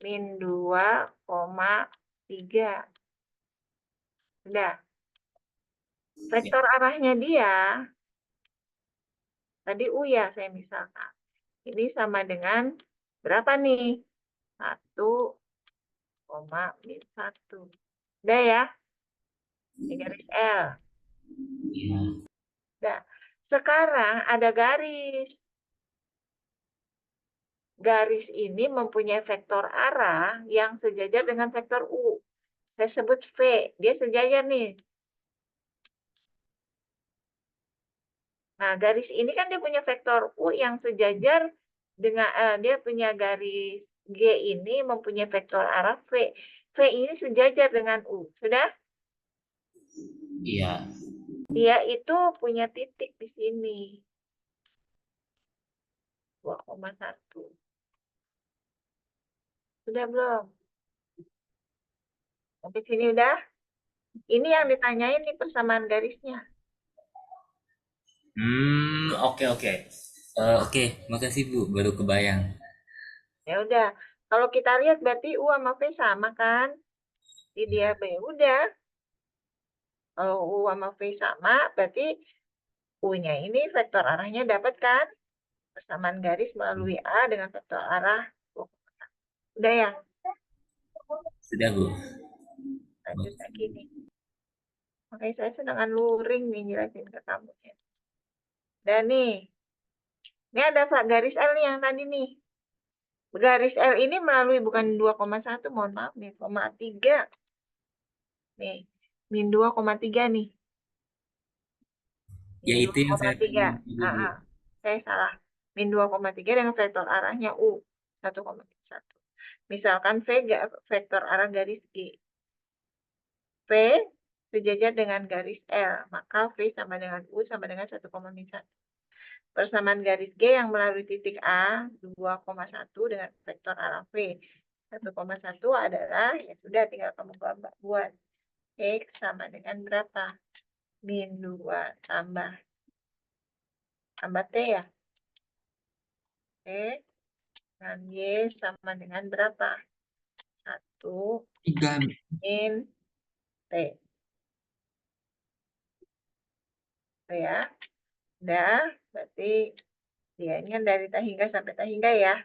Min 2,3. Udah. Vektor arahnya dia, tadi U ya saya misalkan. Ini sama dengan berapa nih? 1,1. Udah ya? Ini garis L. Ya. Nah, sekarang ada garis. Garis ini mempunyai vektor arah yang sejajar dengan vektor U. Saya sebut V. Dia sejajar nih. Nah, garis ini kan dia punya vektor U yang sejajar dengan dia punya garis G ini mempunyai vektor arah V. V ini sejajar dengan U. Sudah? Iya. Dia itu punya titik di sini. 2,1. Sudah belum? Sampai sini udah? Ini yang ditanyain nih persamaan garisnya. Oke oke. Oke, makasih Bu, baru kebayang. Ya udah. Kalau kita lihat berarti U sama V sama kan? Di dia B. Udah. Kalau U sama V sama, berarti U-nya ini vektor arahnya dapat kan? Persamaan garis melalui A dengan vektor arah. Udah ya? Sudah Bu. Lanjut lagi nih. Makanya saya sedangkan luring nih jelasin ke kamu. Dan nih, ini ada garis L nih yang tadi nih. Garis L ini melalui bukan 2,1, mohon maaf nih, 0,3. Nih, min 2,3 nih. Ya Min itu yang saya 2,3. tanyain tadi Bu. Saya salah. Min 2,3 dengan vektor arahnya U. 1,1. Misalkan V vektor arah garis G. V sejajar dengan garis L. Maka V sama dengan U sama dengan 1,1. Persamaan garis G yang melalui titik A 2,1 dengan vektor arah V 1,1 adalah, ya sudah tinggal kamu buat. X sama dengan berapa? Min 2 tambah tambah T ya. T dan Y sama dengan berapa? 1 3 min T. Ya, udah. Berarti dianya dari tahingga sampai tahingga ya.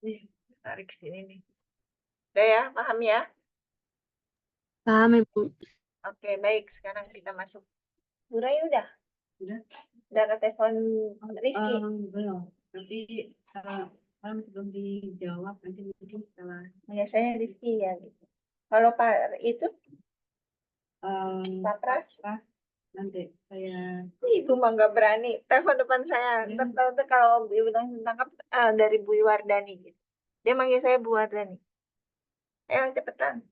Nih, tarik sini nih. Udah ya, paham ya? Paham, Ibu. Oke, baik. Sekarang kita masuk. Burai udah? Udah. Udah ke telepon Rizky? Belum. Tapi kalau belum dijawab nanti mungkin setelah Biasanya Rizky ya gitu. Kalau Pak itu, Pak Pras? nanti saya Ibu mah nggak berani. Telepon depan saya. Ntar kalau Ibu langsung tangkap dari Bu Wardani gitu. Dia manggil saya Bu Wardani. Ayo cepetan.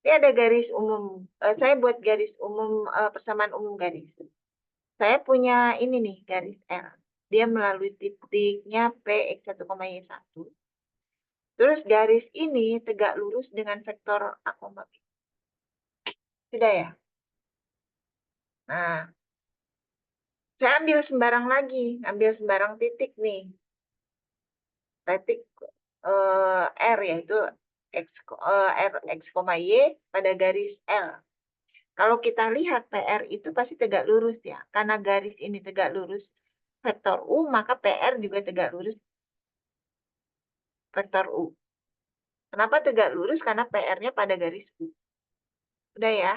Ini ada garis umum. Saya buat garis umum, persamaan umum garis. Saya punya ini nih, garis L. Dia melalui titiknya P X1, Y1. Terus garis ini tegak lurus dengan vektor A, B. Sudah ya? Nah, saya ambil sembarang lagi. Ambil sembarang titik nih. Titik R yaitu R, X, Y pada garis L. Kalau kita lihat PR itu pasti tegak lurus ya. Karena garis ini tegak lurus vektor U, maka PR juga tegak lurus vektor U. Kenapa tegak lurus? Karena PR-nya pada garis U. Udah ya.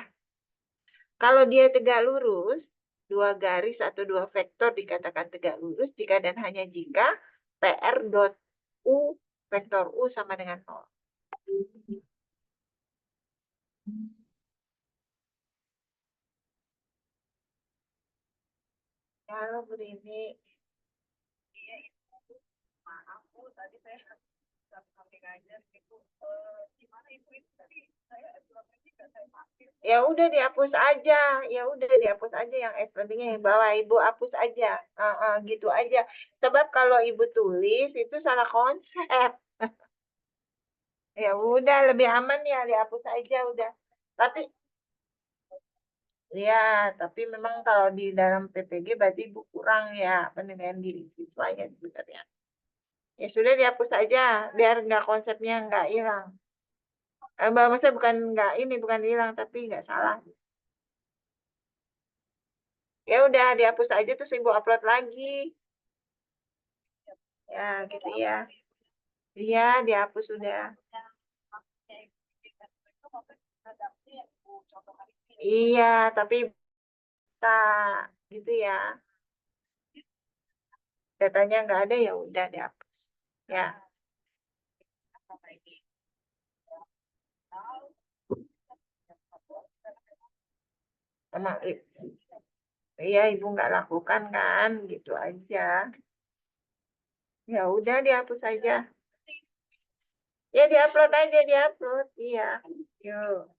Kalau dia tegak lurus, dua garis atau dua vektor dikatakan tegak lurus jika dan hanya jika PR dot U, vektor U sama dengan 0. Kalau begini, maaf Bu, tadi saya sampai ngajar gitu. Gimana Ibu itu tadi saya ya udah dihapus aja, ya udah dihapus aja yang pentingnya yang bawah Ibu hapus aja, gitu aja. Sebab kalau Ibu tulis itu salah konsep. Ya udah lebih aman ya dihapus aja udah. Tapi ya, tapi memang kalau di dalam PPG berarti Ibu kurang ya penilaian diri siswanya sebenarnya. Ya sudah dihapus aja biar nggak konsepnya nggak hilang. Maksudnya bukan nggak ini bukan hilang tapi nggak salah. Ya udah dihapus aja terus Ibu upload lagi. Ya gitu ya. Iya dihapus sudah. Iya tapi tak gitu ya. Datanya nggak ada ya udah dihapus. Ya. Emang iya Ibu nggak lakukan kan gitu aja. Ya udah dihapus aja. Ya diupload aja diupload. Iya. Yuk.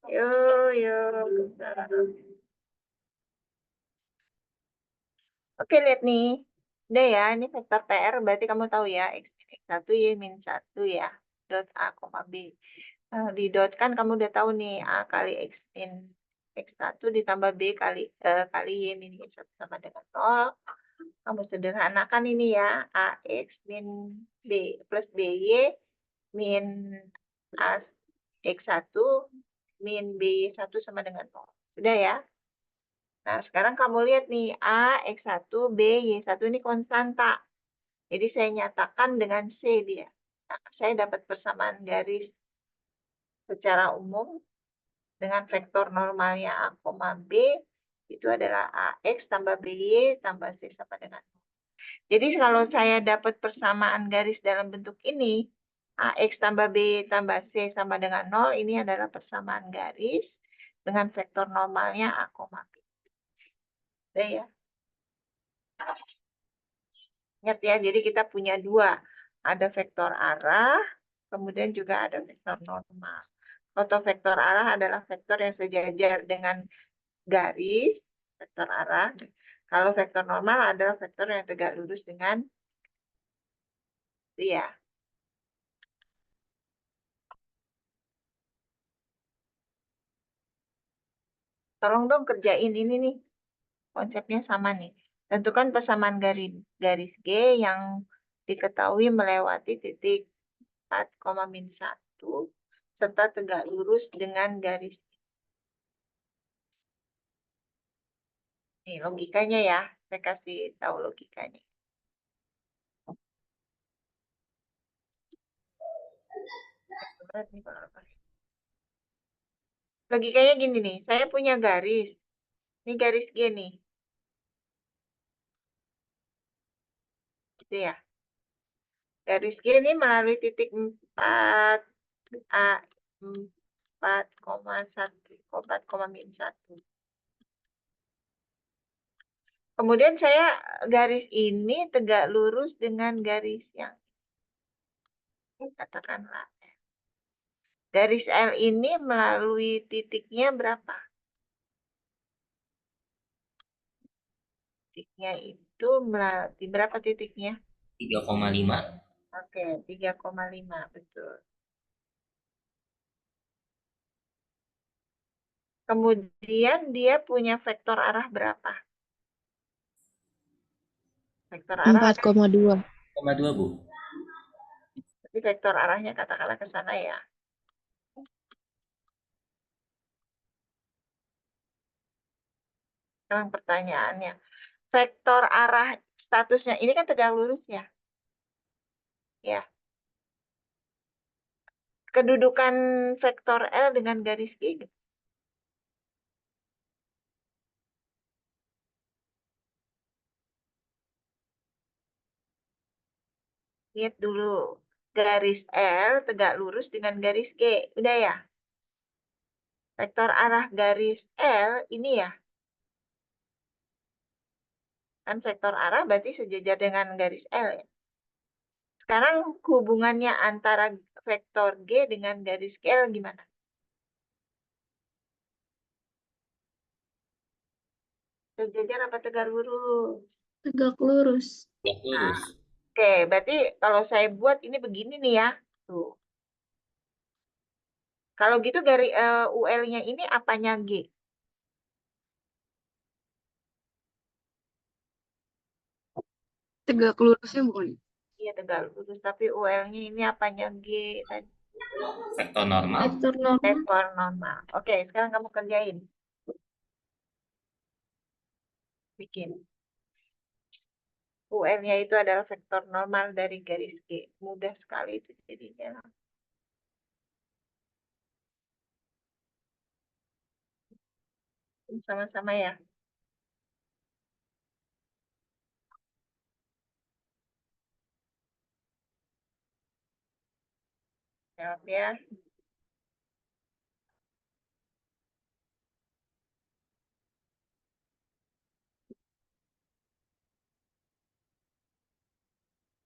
Yuk, yuk. Oke, lihat nih. Udah ya, ini vektor PR berarti kamu tahu ya, X1 Y min 1 ya. Dot A, B. Di dot kan kamu udah tahu nih, A kali X min X1 ditambah B kali Y min Y1 sama dengan 0. Kamu sederhanakan ini ya, AX min B plus BY min A X1 min BY1 sama dengan 0. Sudah ya? Nah, sekarang kamu lihat nih, A, X1, B, Y1 ini konstanta. Jadi saya nyatakan dengan C dia. Nah, saya dapat persamaan garis secara umum dengan vektor normalnya A, B, itu adalah AX tambah BY tambah C sama dengan 0. Jadi kalau saya dapat persamaan garis dalam bentuk ini, AX tambah BY tambah C sama dengan 0, ini adalah persamaan garis dengan vektor normalnya A, B. Udah ya. Ingat ya, jadi kita punya dua. Ada vektor arah, Kemudian juga ada vektor normal. Atau vektor arah adalah vektor yang sejajar dengan garis, vektor arah. Kalau vektor normal adalah vektor yang tegak lurus dengan dia. Tolong dong kerjain ini nih. Konsepnya sama nih. Tentukan persamaan garis G yang diketahui melewati titik 4,-1 serta tegak lurus dengan garis. Nih logikanya ya. Saya kasih tahu logikanya. Berat nih kalau lepas. Logikanya gini nih. Saya punya garis. Ini garis G nih. Gitu ya. Garis G ini melalui titik 4 A 4,1 4,-1. Kemudian saya garis ini tegak lurus dengan garis yang katakanlah garis L ini melalui titiknya berapa? Titiknya itu melalui berapa titiknya? 3,5. Oke, 3,5 betul. Kemudian dia punya vektor arah berapa? Vektor arah 4,2. 2, Bu. tapi vektor arahnya katakanlah ke sana ya. Sekarang pertanyaannya, vektor arah statusnya ini kan tegak lurus ya? Ya. Kedudukan vektor L dengan garis G gitu. Lihat dulu. Garis L tegak lurus dengan garis G. Udah ya? Vektor arah garis L ini ya. Kan vektor arah berarti sejajar dengan garis L ya. Sekarang hubungannya antara vektor G dengan garis L gimana? Sejajar apa tegak lurus? Tegak lurus. Tegak lurus. Oke, berarti kalau saya buat ini begini nih ya. Tuh. Kalau gitu garis UL-nya ini apanya G? Tegak lurusnya bukan? Iya tegak lurus, tapi UL-nya ini apanya G tadi? Vektor normal. Vektor normal. Vektor normal. Oke, sekarang kamu kerjain. Bikin. UL-nya itu adalah vektor normal dari garis G. Mudah sekali itu jadinya. Sama-sama ya. Jawab ya.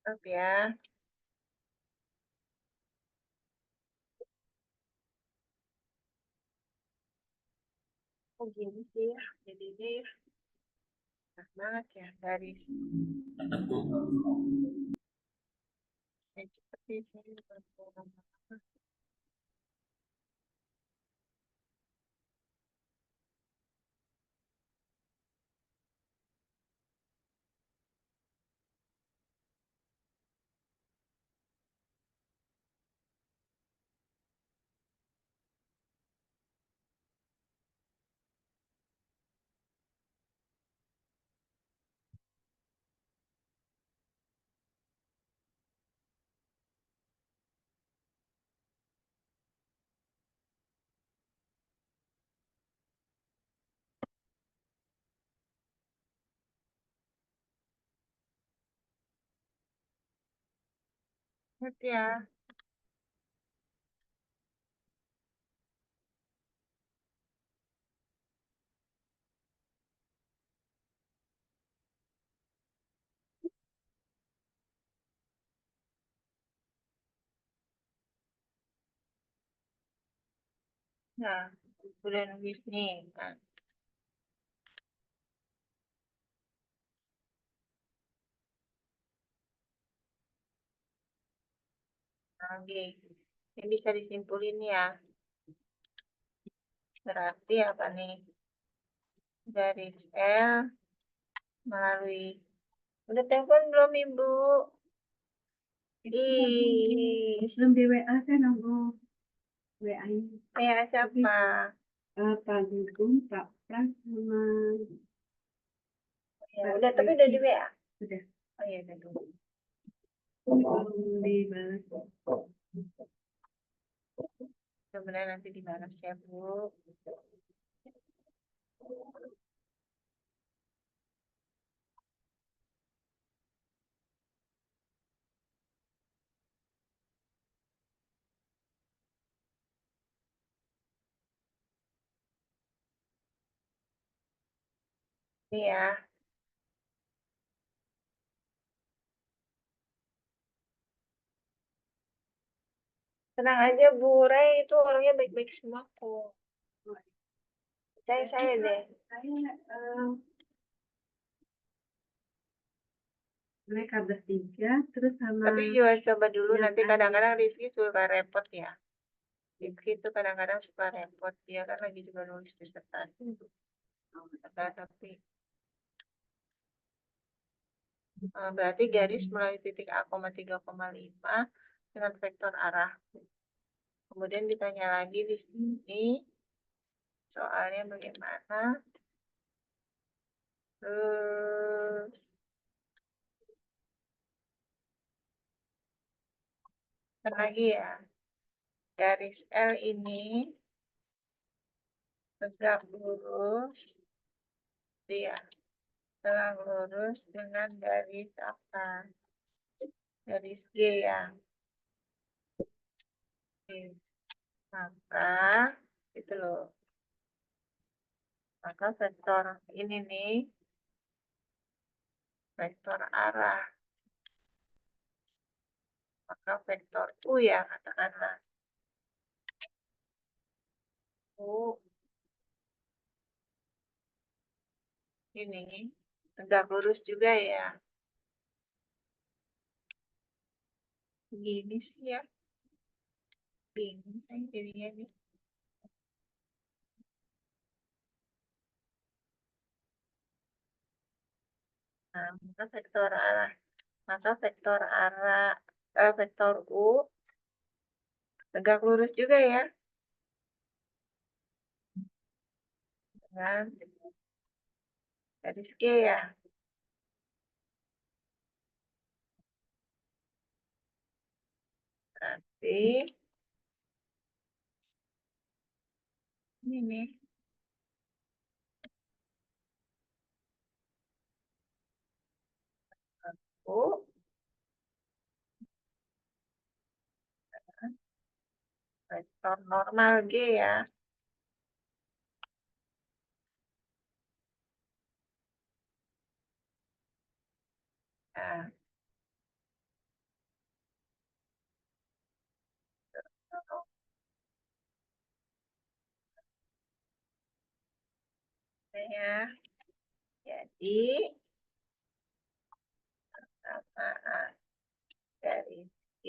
Jawab ya. Oh gini sih ya. Jadinya ya. Enak banget ya. Garis. Tetap, Bu. Seperti ini. Ngerti ya. Nah, udah nulis nih. Nah, oke. Ini bisa disimpulin ya. Berarti apa nih? Garis L melalui. Udah telepon belum, Ibu? Ih, Belum di WA saya nunggu WA-nya. ya siapa? Pak Gugum, Pak Pras, sama Ya, Pak udah, tapi udah di WA. sudah. Oh iya, udah dulu. Belum dibalas. Sebenarnya nanti dibalas ya, Bu. Ini ya. Tenang aja, Bu. Ray itu orangnya baik-baik semua kok. Percaya saya deh. Saya mereka bertiga, terus sama Tapi juga coba dulu, yang nanti ada. kadang-kadang Rizky suka repot ya. Rizky itu kadang-kadang suka repot. Dia kan lagi juga nulis disertasi. Tapi berarti garis melalui titik A, 3,5 dengan vektor arah. Kemudian ditanya lagi di sini soalnya bagaimana. Terus lagi ya, garis L ini tegak lurus, dia tegak lurus dengan garis apa? Garis G ya. Oke. Maka itu loh. Maka vektor ini nih, vektor arah. Maka vektor U ya katakanlah. U ini tegak lurus juga ya. Gini sih ya. Bingung saya jadinya nih. Nah, maka vektor arah, vektor U tegak lurus juga ya. Dengan garis G ya. Nanti ini nih. U vektor normal G ya. Nah, ya. Jadi samaan garis G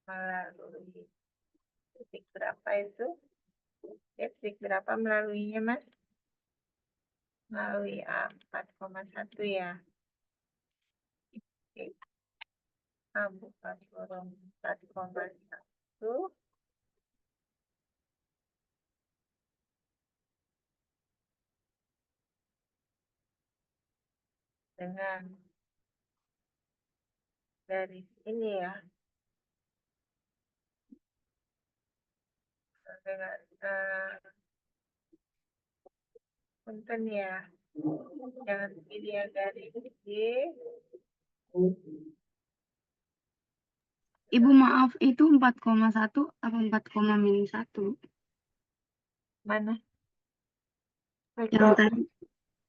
melalui titik berapa itu? Ya, titik berapa melaluinya, Mas? Melalui A 4,1 ya. Oke. A bukan kurung 4,1 dengan garis ini ya. Dengan punten ya. Jangan pilih ya garis G. Ibu maaf, itu 4,1 apa 4,-1? Mana? Yang Vektor tadi.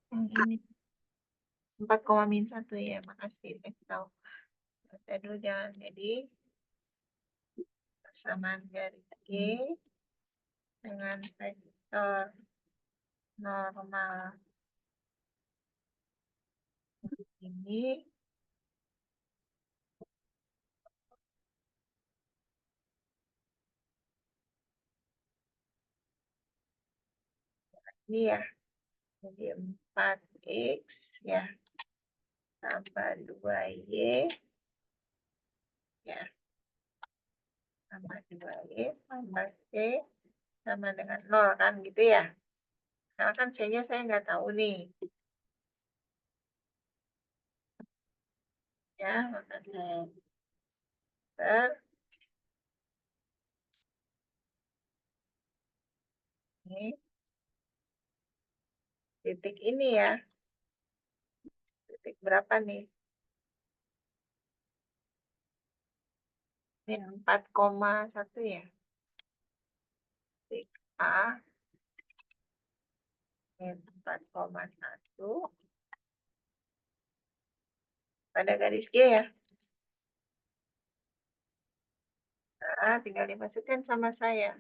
yang ini 4,-1 ya. Makasih. Tahu. Saya dulu jangan jadi persamaan garis G dengan vektor normal ini ya, jadi 4x ya tambah 2y ya tambah 2y tambah c sama dengan 0 kan gitu ya. Karena kan c-nya saya nggak tahu nih. Ya, maka saya ini titik ini ya. Titik berapa nih? Min 4,1 ya. Titik A min 4,1 pada garis G ya. Nah, tinggal dimasukkan sama saya.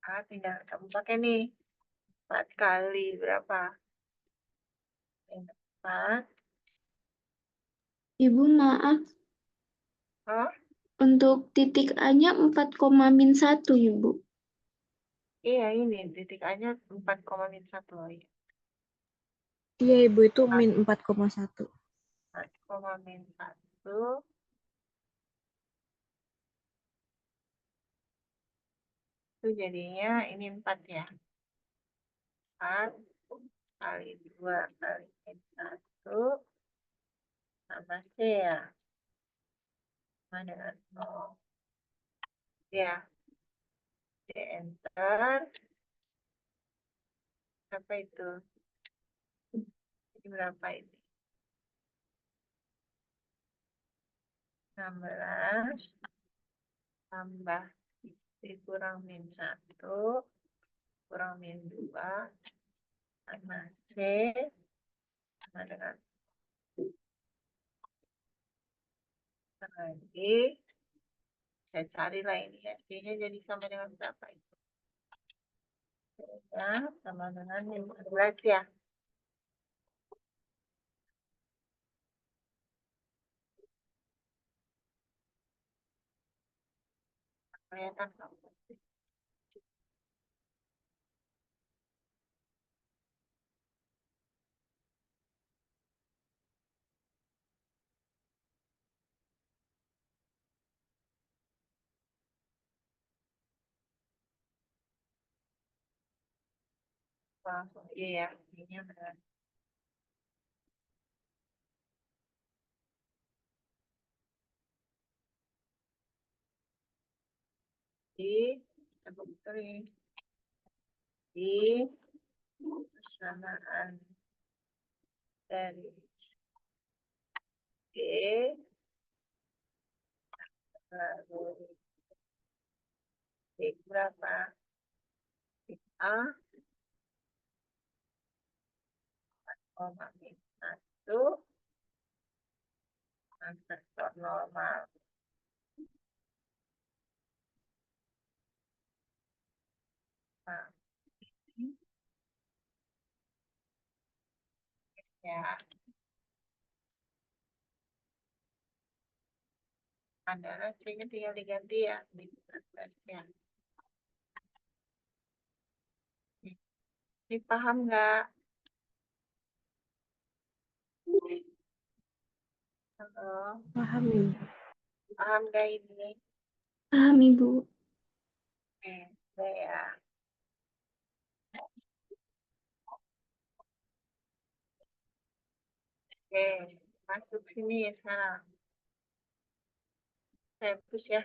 Nah, tinggal kamu pakai nih. 4 kali berapa? Min 4. Ibu maaf, Oh, untuk titik A-nya 4,-1 Ibu. iya ini titik A-nya 4,-1. Iya, Ibu, itu min 4,1. 4,-1 itu jadinya ini 4 ya. 4 kali 2 kali min 1 tambah C ya. Sama dengan 0. Ya, di enter. Apa itu? Ini berapa ini? 16 tambah dikurang min 1 kurang min 2 sama C sama dengan lagi. Saya carilah ini ya. C-nya jadi sama dengan berapa itu? Ya, sama dengan min 14 ya. Kelihatan kamu. Langsung iya ya. Ini benar. Di persamaan dari G lalu titik berapa? Titik A koma min 1 vektor normal nah, ya adalah C-nya tinggal diganti ya min 14 ya. Ini paham nggak? Halo, Paham, Ibu. paham nggak ini? Paham Ibu. Udah ya. Oke, masuk sini sekarang. Saya hapus ya.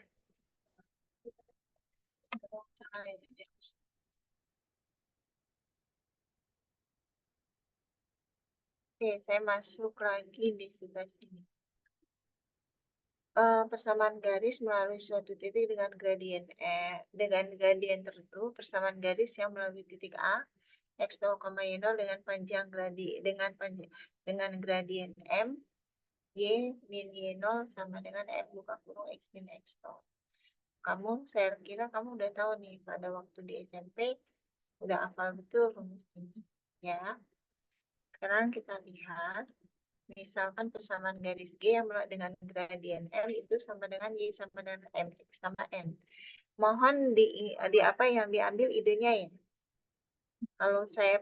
Oke, saya masuk lagi di sebelah sini. Persamaan garis melalui suatu titik dengan gradien tertentu, persamaan garis yang melalui titik A X 0,Y0 dengan gradien M, Y min Y0 sama dengan M buka kurung X min X0. Saya kira kamu udah tahu nih pada waktu di SMP udah hafal betul rumus ini ya. Sekarang kita lihat, misalkan persamaan garis G yang dengan gradien M itu sama dengan Y sama dengan M, X sama N. Mohon di apa yang diambil idenya ya. Kalau saya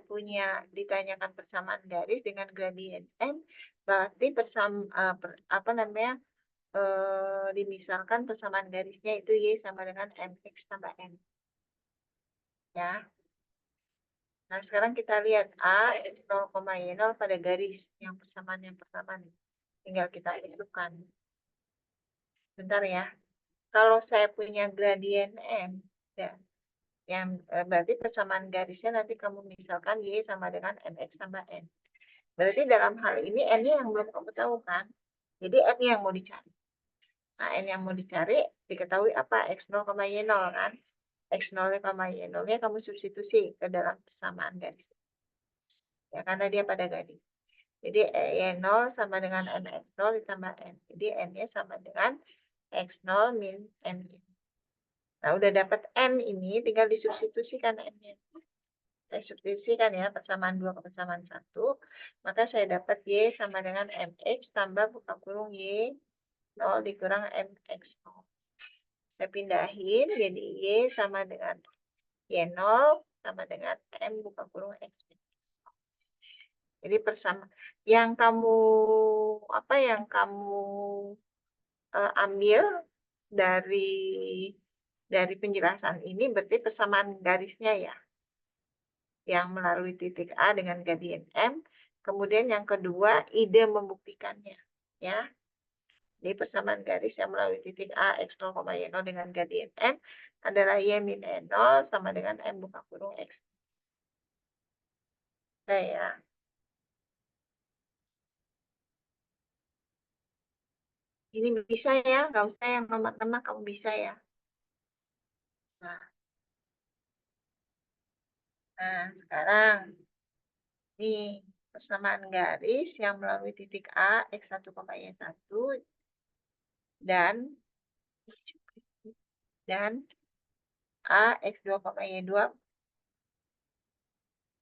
ditanyakan persamaan garis dengan gradien M, berarti dimisalkan persamaan garisnya itu Y sama dengan MX tambah N. Ya. Nah, sekarang kita lihat A, X 0,Y0 pada garis yang persamaan nih. Tinggal kita isukan. Bentar ya. Kalau saya punya gradien M, ya, berarti persamaan garisnya nanti kamu misalkan Y sama dengan MX tambah N. Berarti dalam hal ini N-nya yang belum kamu tahu kan? Jadi N-nya yang mau dicari. Nah, N yang mau dicari diketahui apa? X0,Y0 kan? X0,Y0-nya kamu substitusi ke dalam persamaan garis. Ya, karena dia pada garis. Jadi Y0 sama dengan MX0 ditambah N. Jadi N-nya sama dengan X0 min N. Nah, udah dapat N ini, tinggal disubstitusikan N-nya. Saya substitusikan ya, persamaan 2 ke persamaan 1. Maka saya dapat Y sama dengan MX tambah buka kurung Y0 dikurang MX0. Saya pindahin, jadi Y sama dengan Y0 sama dengan M buka kurung X. Jadi yang kamu ambil dari penjelasan ini berarti persamaan garisnya ya, yang melalui titik A dengan gradien M. Kemudian yang kedua, ide membuktikannya ya. Jadi persamaan garis yang melalui titik A X 0,Y0 dengan gradien M adalah Y min N0 sama dengan M buka kurung X. Oke ya. Ini bisa ya, nggak usah yang nomor-nomor, kamu bisa ya. Nah, sekarang nih persamaan garis yang melalui titik A X1,Y1 dan A X2,Y2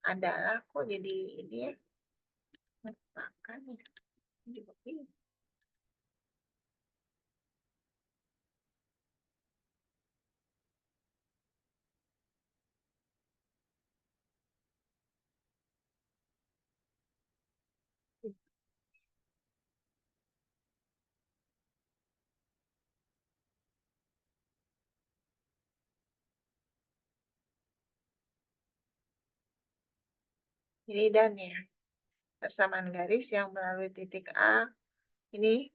adalah kok jadi ini ya. Makan ya. Ini dan ya. Persamaan garis yang melalui titik A. Ini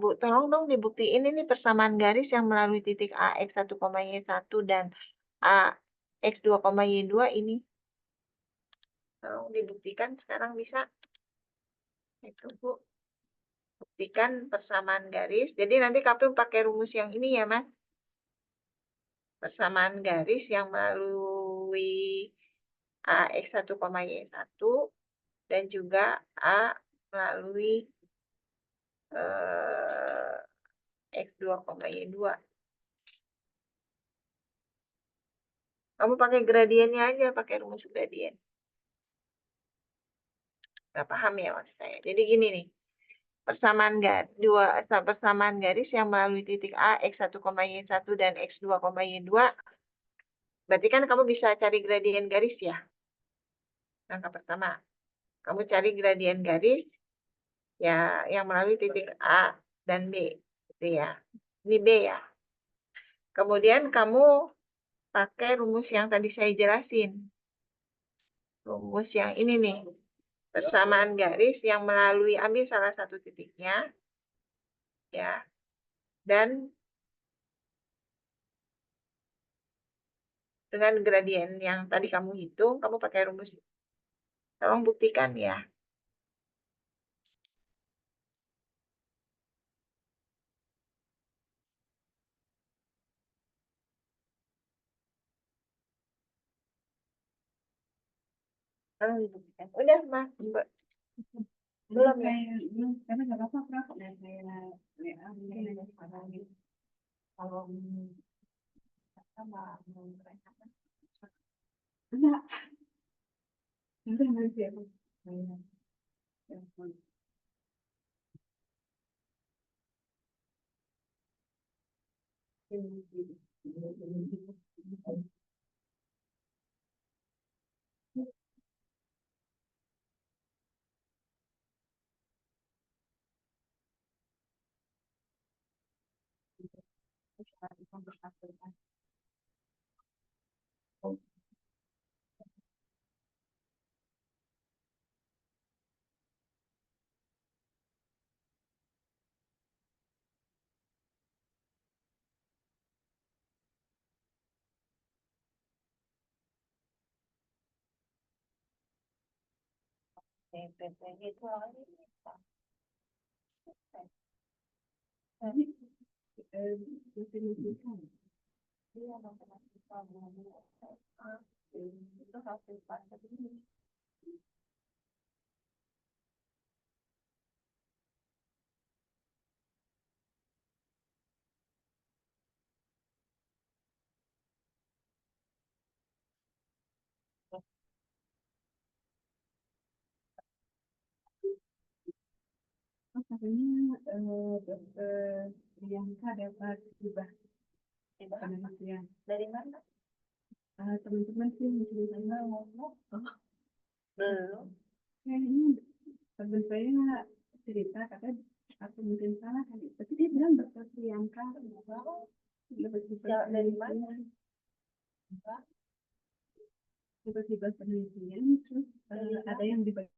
Bu, tolong dong dibuktiin ini persamaan garis yang melalui titik A X1,Y1 dan A X2,Y2 ini. Tolong dibuktikan sekarang bisa. Itu Bu. Buktikan persamaan garis. Jadi nanti kamu pakai rumus yang ini ya, Mas. Persamaan garis yang melalui A X1,Y1 dan juga A melalui X2,Y2. Kamu pakai gradiennya aja, pakai rumus gradien. Nggak paham ya maksud saya. Jadi gini nih, persamaan garis yang melalui titik A X1,Y1 dan X2,Y2, berarti kan kamu bisa cari gradien garis ya. Langkah pertama, kamu cari gradien garis ya yang melalui titik A dan B, gitu ya. Ini B ya. Kemudian kamu pakai rumus yang tadi saya jelasin. Rumus yang ini nih. Persamaan garis yang melalui, ambil salah satu titiknya. Ya. Dan dengan gradien yang tadi kamu hitung, kamu pakai rumus. Tolong buktikan ya. Kalau dibuktikan. Udah, Mas. Belum ya? Karena nggak apa-apa, Prof. Dan saya WA mungkin ada sekarang gitu. Kalau sama mereka enggak, nanti nanti aku saya telepon. PP gitu awalnya. Tapi definisikan. Iya, matematika belum itu hasil pasar ini. Katanya dokter Priyanka dapat hibah Dibahas penelitian. dari mana? Teman-teman sih menceritakan Ngomong. Belum. kayaknya teman saya cerita katanya aku mungkin salah kali, tapi dia bilang dokter Priyanka dapat hibah Dari mana? penelitian, dapat hibah penelitian, terus ada yang dibagi.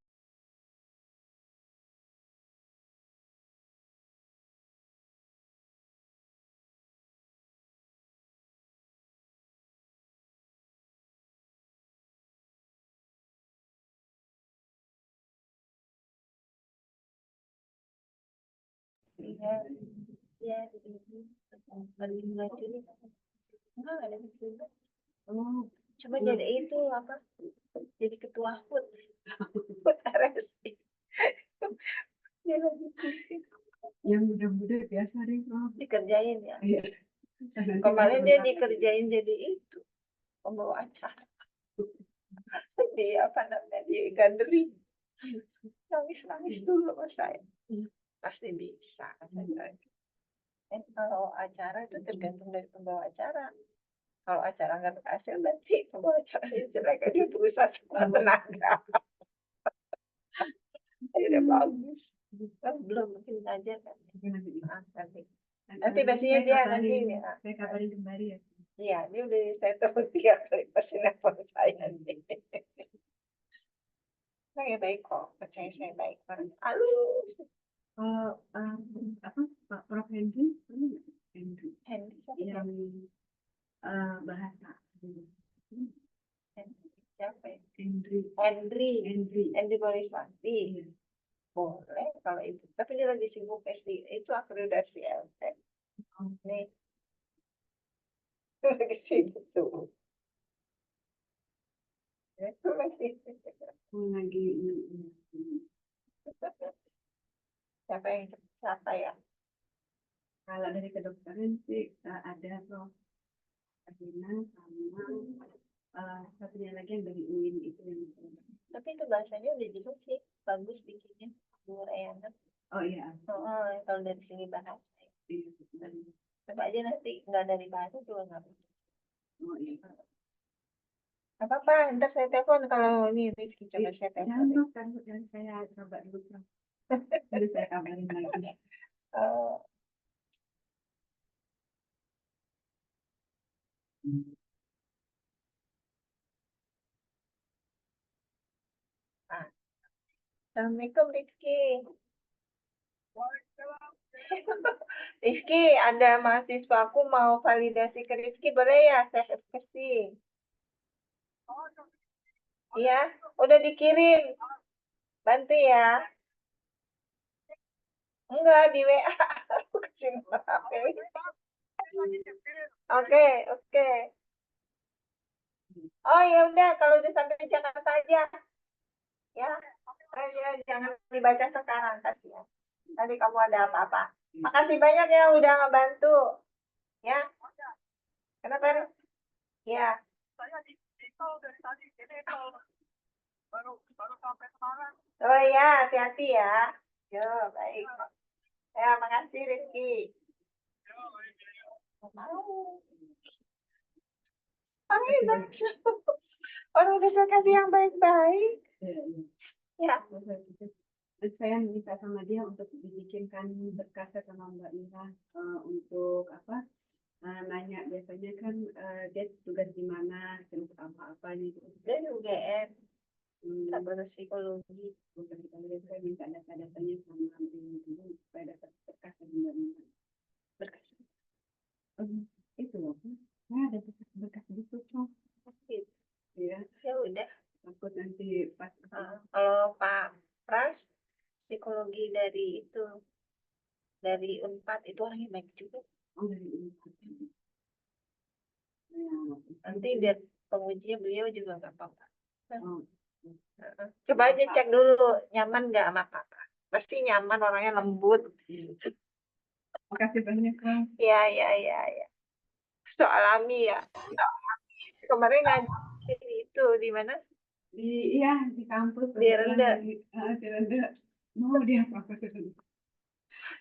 Iya, iya, dari mulai Juni. Enggak ada juga. Oh, Cuma jadi itu apa? Jadi ketua HUT. HUT RSI. Dia lagi pusing. yang muda-muda biasa deh, Prof. Dikerjain ya. Iya. Kemarin dia dikerjain jadi itu pembawa acara di apa namanya di gathering. Nangis dulu mas saya. Pasti bisa. Kalau acara itu tergantung dari pembawa acara. Kalau acara nggak berhasil berarti pembawa acaranya jelek, dia berusaha semua tenaga. Udah bagus. Kan belum mungkin aja kan. Nanti biasanya dia nanti ya. Saya kabarin kembali ya. Iya, dia udah saya tahu 3 kali pasti nelfon saya nih. Saya baik kok, percaya saya baik. Halo. Apa Pak Prof Henry, Henry yang bahasa siapa ya? Henry. Henry Boriswati. Boleh kalau itu. Tapi dia lagi sibuk SD. Itu akreditasi LT. Nih. Lagi sibuk tuh. Itu lagi. lagi Siapa ya? kalau dari kedokteran sih ada Prof Adina sama satunya lagi yang dari UIN itu yang Tapi itu bahasanya udah jelas sih. Bagus bikinnya. Bu Rayana. oh iya Kalau dari sini bahasa. iya. Coba aja nanti nggak dari bahasa juga nggak apa-apa. Oh iya. Nggak apa-apa, ntar saya telepon kalau ini Rizky coba saya Jangan telepon. Prof, kan saya coba dulu Prof. Nanti saya kabarin lagi. Assalamualaikum Rizky. Rizky, ada mahasiswaku mau validasi ke Rizky, boleh ya saya kasih? Iya, udah dikirim. Bantu ya. Enggak, di WA. Aku kasih nomor HP. Oke. Oh ya udah, kalau udah sampai Jakarta aja. dibaca sekarang kasihan. Nanti kamu ada apa-apa. Makasih banyak ya udah ngebantu. Ya. Kenapa? Ya. Oh ya, hati-hati ya. Yo, baik. Ya, makasih Rizky. Mau. Orang udah kasih yang baik-baik. Ya. Saya minta sama dia untuk dibikinkan berkas sama Mbak Mira untuk apa nanya biasanya kan dia tugas di mana untuk apa gitu. Dan UGM. Sabar psikologi. Untuk kita saya minta data-datanya sama ini dulu supaya dapat berkas dari Mbak Mira. Berkas. Itu loh. Nah, ada berkas gitu tuh. Iya. Ya udah. Takut nanti pas Kalau Pak Pras psikologi dari itu dari Unpad itu orangnya baik juga. dari ini. Nanti biar pengujinya beliau juga nggak apa-apa. Oh, Coba aja cek dulu nyaman nggak sama kakak. Pasti nyaman, orangnya lembut. makasih banyak Bang. Ya. So alami ya. Kemarin ngajar itu di mana? Di kampus Di Renda. di Renda. Mau dia apa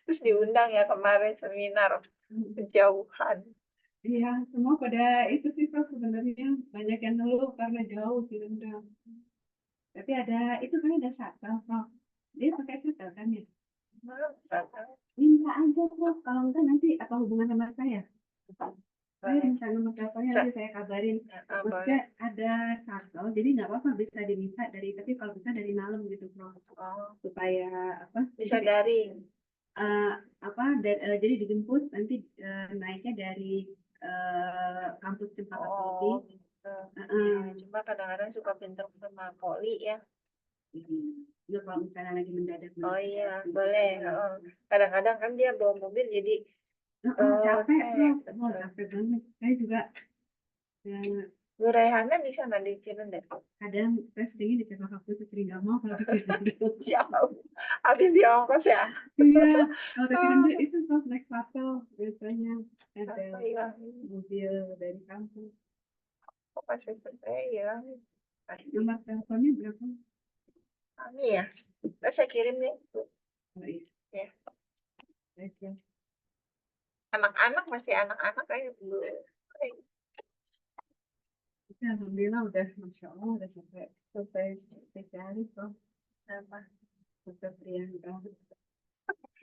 Terus diundang ya kemarin seminar kejauhan. Iya, semua pada itu sih Prof sebenarnya banyak yang ngeluh karena jauh di Renda. Tapi ada itu kan ada shuttle Prof. Dia pakai shuttle kan ya? Minta aja Prof, kalau enggak nanti apa hubungan sama saya? Saya minta nomor teleponnya nanti saya kabarin. Maksudnya ada shuttle, jadi nggak apa-apa bisa diminta dari tapi kalau bisa dari malam gitu Prof. Supaya apa? Bisa daring. Jadi dijemput nanti naiknya dari kampus Cempaka Putih. Cuma kadang-kadang suka pinter sama poli ya. Ya kalau misalnya lagi mendadak. Oh iya, boleh. Kadang-kadang kan dia bawa mobil jadi capek Prof. Capek banget. Saya juga Bu Rehana di sana di Cirende. kadang saya seringnya di Cempaka Putih sering nggak mau kalau di Cirende. Habis di ongkos ya. Iya, kalau di Cirende itu Prof naik shuttle biasanya ada mobil dari kampus. Kok masih saya ya. Nomor teleponnya berapa? Ini ya. Saya kirim nih. Oh, iya. Ya. Oke. Anak-anak masih anak-anak kayak dulu. Alhamdulillah udah Masya Allah udah sampai selesai spesialis Prof. Apa? Dokter Priyanka.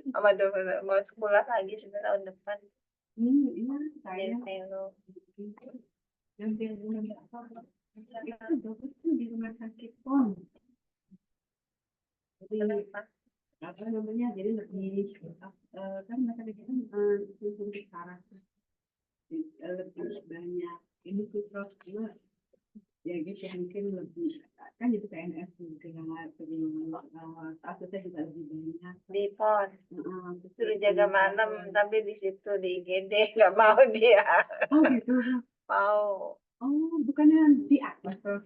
Mau sekolah lagi sebenarnya tahun depan. Iya, saya Nelo. ngambil itu dokter tuh di rumah sakit PON. Jadi apa namanya? Jadi lebih kan rumah sakit itu untuk saraf lebih banyak. Ini tuh Prof ya gitu mungkin lebih kan itu PNS juga kasusnya juga lebih banyak Di PON. terus Suruh jaga malam tapi di situ di IGD nggak mau dia. oh gitu Mau. oh bukannya di atas Prof.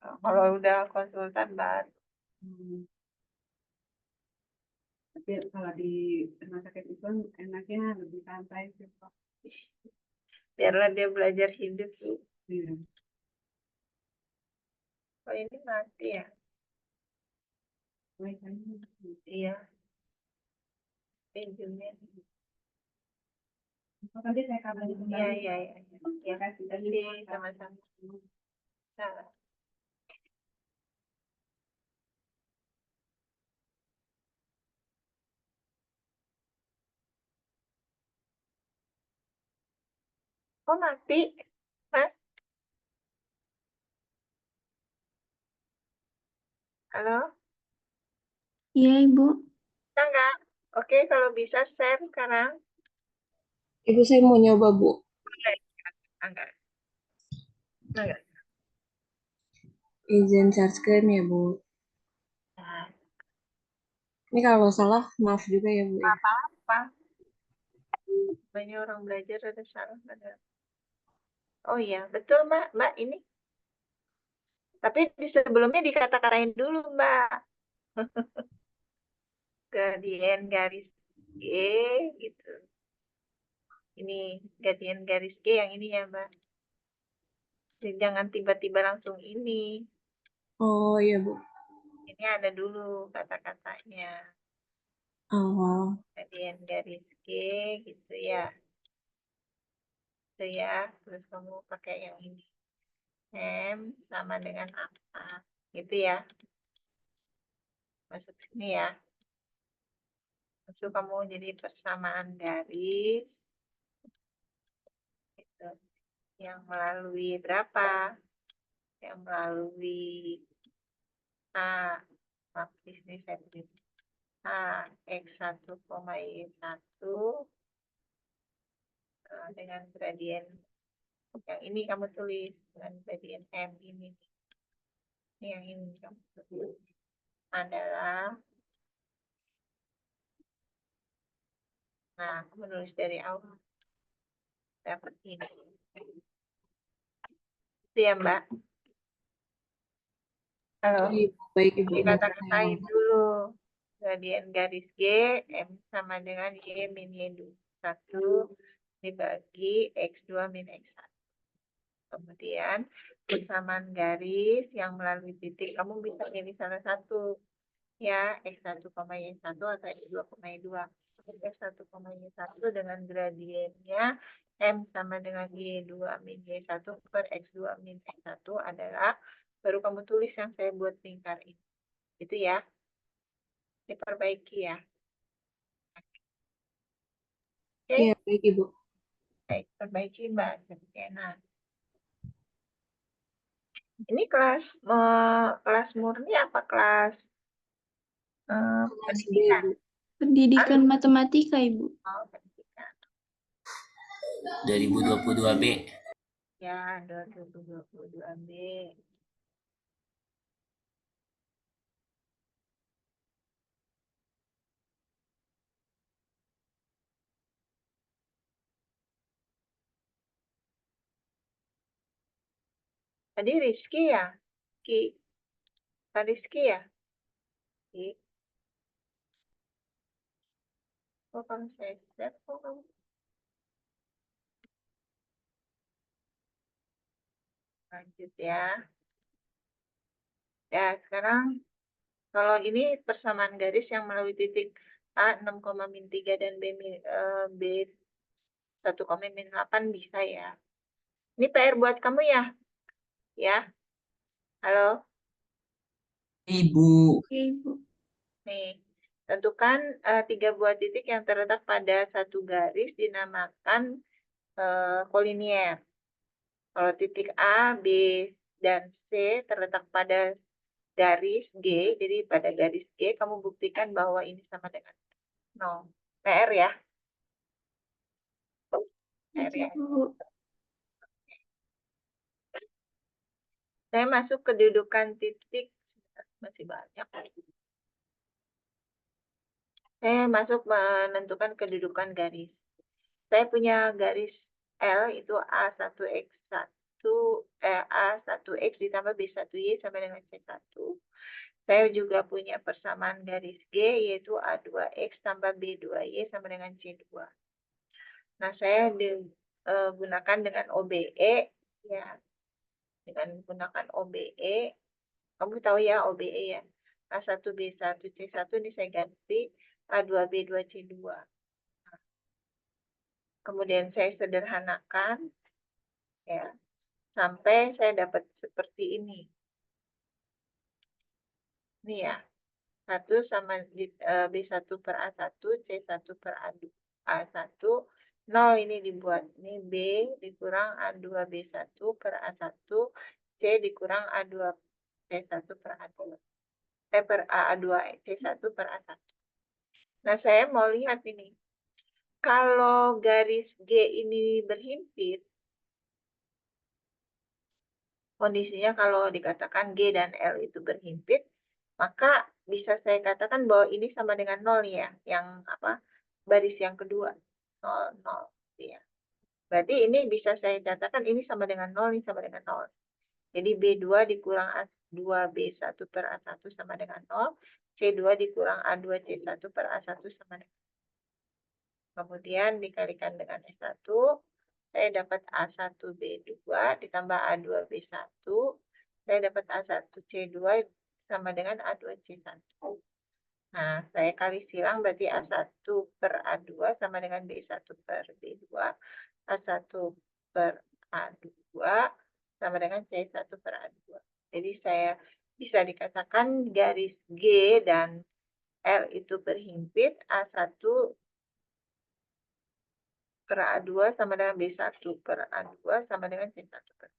Kalau udah konsultan baru. Tapi kalau di rumah sakit itu enaknya lebih santai sih Prof. Biarlah dia belajar hidup sih. Iya. Oh ini mati ya? Baik, Iya. Pinjamnya. nanti saya kabarin kembali. Iya. Terima kasih. Sama-sama. Nah. Kok mati? Mas? Halo? Iya, Ibu. Bisa nggak? Oke, kalau bisa share sekarang. Ibu saya mau nyoba, Bu. Enggak. Enggak. Izin share screen ya, Bu. Nah, Ini kalau salah, maaf juga ya, Bu. Ya. apa-apa. Banyak orang belajar ada salah. Ada. Oh iya, betul Mbak. Mbak ini. Tapi di sebelumnya dikata-katain dulu Mbak. gradien garis G gitu. Ini gradien garis G yang ini ya, Mbak. Jadi jangan tiba-tiba langsung ini. Oh iya, Bu. Ini ada dulu kata-katanya. Oh, Gradien garis G gitu ya. Gitu ya. Terus kamu pakai yang ini. M sama dengan apa? Gitu ya. Masuk sini ya. Masuk kamu jadi persamaan garis. Gitu. Yang melalui berapa? Yang melalui A. Maaf, di sini saya tulis A, X1, Y1 dengan gradien yang ini kamu tulis dengan gradien M ini. Ini yang ini kamu tulis adalah, nah aku menulis dari awal dapat ini. Itu ya Mbak. Halo. baik, baik Ibu. Jadi Nanti kata-katain saya dulu. Gradien garis G, M sama dengan Y min Y1 dibagi X2 min X1. Kemudian persamaan garis yang melalui titik, kamu bisa pilih salah satu. Ya, X1, Y1 atau X2, Y2. X1, Y1 dengan gradiennya M sama dengan Y2 min Y1 per X2 min X1 adalah, baru kamu tulis yang saya buat lingkar ini. Itu ya. Diperbaiki ya. Oke, iya, baik Ibu. baik, perbaiki Mbak. Nah, ini kelas murni apa kelas Kelas B, pendidikan? Bu. Pendidikan matematika, Ibu. Oh, pendidikan. 2022B. Ya, 2022B. Tadi Rizky ya? Rizky ya? Rizky. Oh, kamu saya set, kok kamu. Lanjut ya. Ya, sekarang kalau ini persamaan garis yang melalui titik A 6,-3 dan B 1,-8 bisa ya. Ini PR buat kamu ya? Ya. Halo? Ibu, Oke, Ibu. Nih, tentukan 3 buah titik yang terletak pada satu garis dinamakan kolinier. Kalau titik A, B, dan C terletak pada garis G, jadi pada garis G kamu buktikan bahwa ini sama dengan 0. PR ya. PR ya. Ibu. Saya masuk kedudukan titik, masih banyak. Saya masuk menentukan kedudukan garis. Saya punya garis L itu A1X1, A1X ditambah B1Y sama dengan C1. Saya juga punya persamaan garis G yaitu A2X tambah B2Y sama dengan C2. Nah, saya gunakan dengan OBE ya. Dengan menggunakan OBE, kamu tahu ya OBE ya. A1B1C1 ini saya ganti A2B2C2. Kemudian saya sederhanakan ya sampai saya dapat seperti ini. Ini ya. 1 sama B1 per A1, C1 per A1, 0 ini dibuat. Ini B dikurang A2B1 per A1, C dikurang A2C1 per A2. Per A2C1 per A1. Nah, saya mau lihat ini. Kalau garis G ini berhimpit, kondisinya kalau dikatakan G dan L itu berhimpit, maka bisa saya katakan bahwa ini sama dengan 0 ya, yang apa? Baris yang kedua. 0, 0 ya. Berarti ini bisa saya katakan ini sama dengan 0, ini sama dengan 0. Jadi B2 dikurang A2B1 per A1 sama dengan 0. C C2 dikurang A2 C1 per A1 sama dengan. Kemudian dikalikan dengan S1, saya dapat A1 B2 ditambah A2 B1, saya dapat A1 C2 sama dengan A2 C1. Nah, saya kali silang berarti A1 per A2 sama dengan B1 per B2, A1 per A2 sama dengan C1 per A2. Jadi saya bisa dikatakan garis G dan L itu berhimpit, A1 per A2 sama dengan B1 per A2 sama dengan C1 per A2.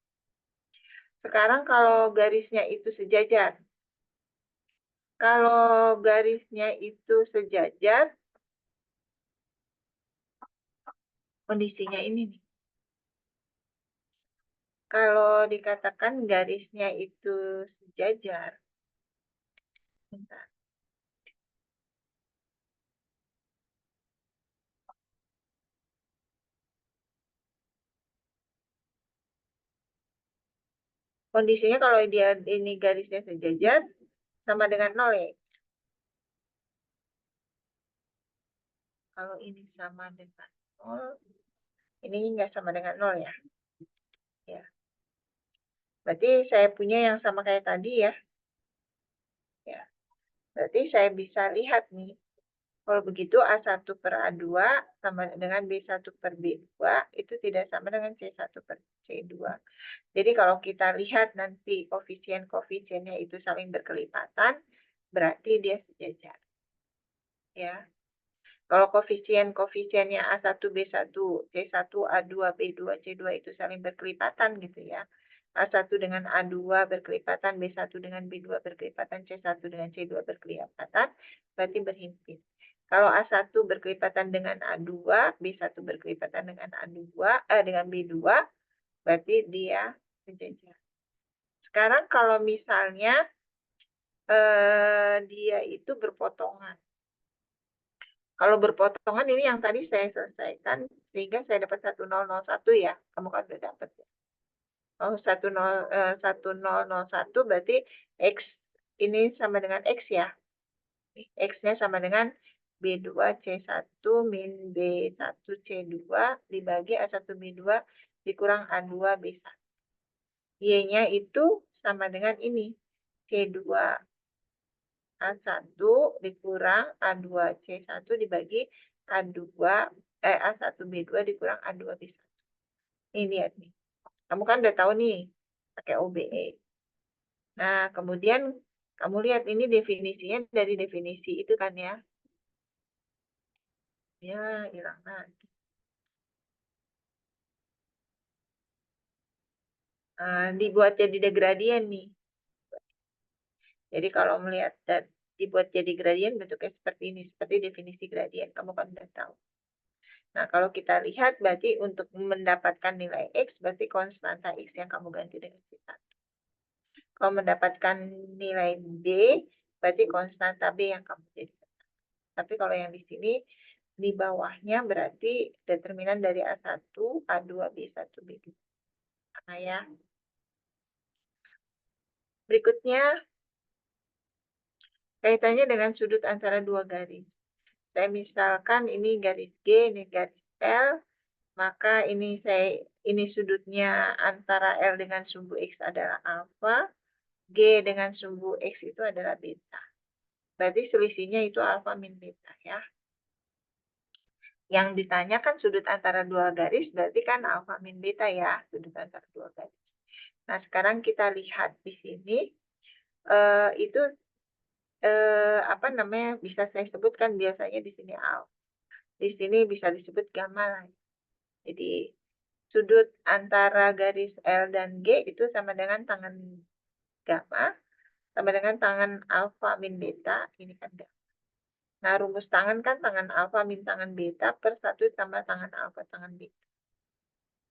Sekarang kalau garisnya itu sejajar, kalau garisnya itu sejajar, kondisinya ini nih. Kalau dikatakan garisnya itu sejajar, bentar. Kondisinya kalau dia ini garisnya sejajar sama dengan 0 ya. Kalau ini sama dengan 0, ini nggak sama dengan 0 ya. Ya. Berarti saya punya yang sama kayak tadi ya. Ya. Berarti saya bisa lihat nih. Kalau begitu A1 per A2 sama dengan B1 per B2 itu tidak sama dengan C1 per C2. Jadi kalau kita lihat nanti koefisien-koefisiennya itu saling berkelipatan, berarti dia sejajar. Ya. Kalau koefisien-koefisiennya A1, B1, C1, A2, B2, C2 itu saling berkelipatan gitu ya. A1 dengan A2 berkelipatan, B1 dengan B2 berkelipatan, C1 dengan C2 berkelipatan, berarti berhimpit. Kalau A1 berkelipatan dengan A2, B1 berkelipatan dengan dengan B2, berarti dia sejajar. Sekarang kalau misalnya dia itu berpotongan. Kalau berpotongan ini yang tadi saya selesaikan sehingga saya dapat 1001 ya. Kamu kan sudah dapat ya. Oh, 1001 berarti X ini sama dengan X ya. X-nya sama dengan B2C1 min B1C2 dibagi A1B2 dikurang A2B1. Y-nya itu sama dengan ini. C2 A1 dikurang A2C1 dibagi A1B2 dikurang A2B1. Ini lihat nih. Kamu kan udah tahu nih pakai OBE. Nah, kemudian kamu lihat ini definisinya dari definisi itu kan ya. Ya, hilang lagi. Dibuat jadi gradien nih. Jadi kalau melihat dan dibuat jadi gradien bentuknya seperti ini, seperti definisi gradien. Kamu kan udah tahu. Nah, kalau kita lihat berarti untuk mendapatkan nilai X, berarti konstanta X yang kamu ganti dengan C1. Kalau mendapatkan nilai D, berarti konstanta B yang kamu jadikan. Tapi kalau yang di sini, di bawahnya berarti determinan dari A1, A2, B1, B2. Nah ya. Berikutnya, kaitannya dengan sudut antara dua garis. Saya misalkan ini garis G, ini garis L, maka ini sudutnya antara L dengan sumbu X adalah alfa, G dengan sumbu X itu adalah beta. Berarti selisihnya itu alfa min beta ya. Yang ditanyakan sudut antara dua garis berarti kan alfa min beta ya, sudut antara dua garis. Nah, sekarang kita lihat di sini itu apa namanya bisa saya sebutkan biasanya di sini alfa. Di sini bisa disebut gamma lah. Jadi sudut antara garis L dan G itu sama dengan tangan gamma, sama dengan tangan alfa min beta, ini kan gamma. Nah, rumus tangan kan tangan alfa min tangan beta per 1 tambah tangan alfa tangan beta.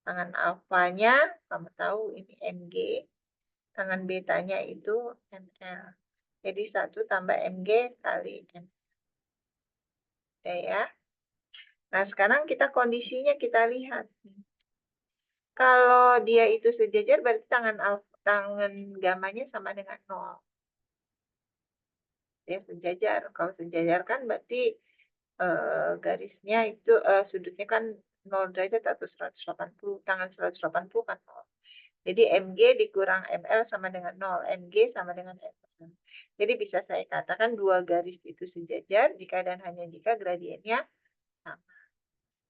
Tangan alfanya, kamu tahu ini mg, tangan betanya itu ml. Jadi 1 tambah mg kali ml. Oke ya. Nah, sekarang kita kondisinya kita lihat. Kalau dia itu sejajar berarti tangan gamanya sama dengan 0. Ya, sejajar. Kalau sejajar kan berarti garisnya itu sudutnya kan 0 derajat atau 180, tangan 180 kan 0. Jadi MG dikurang ML sama dengan 0, MG sama dengan ML. Jadi bisa saya katakan dua garis itu sejajar jika dan hanya jika gradiennya sama.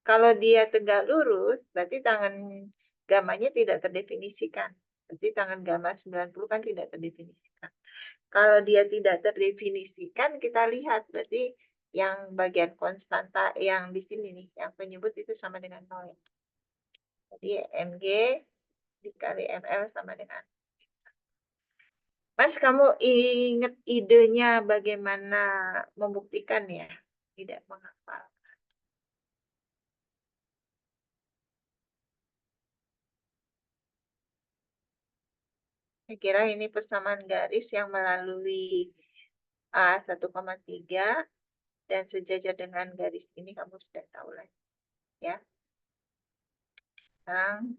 Kalau dia tegak lurus, berarti tangan gamanya tidak terdefinisikan. Berarti tangan gamma 90 kan tidak terdefinisikan. Kalau dia tidak terdefinisikan, kita lihat berarti yang bagian konstanta yang di sini nih, yang penyebut itu sama dengan 0. Jadi MG dikali ML sama dengan. Mas, kamu ingat idenya bagaimana membuktikan ya? Tidak menghafal. Saya kira ini persamaan garis yang melalui A1,3 dan sejajar dengan garis ini kamu sudah tahu lah ya. Sekarang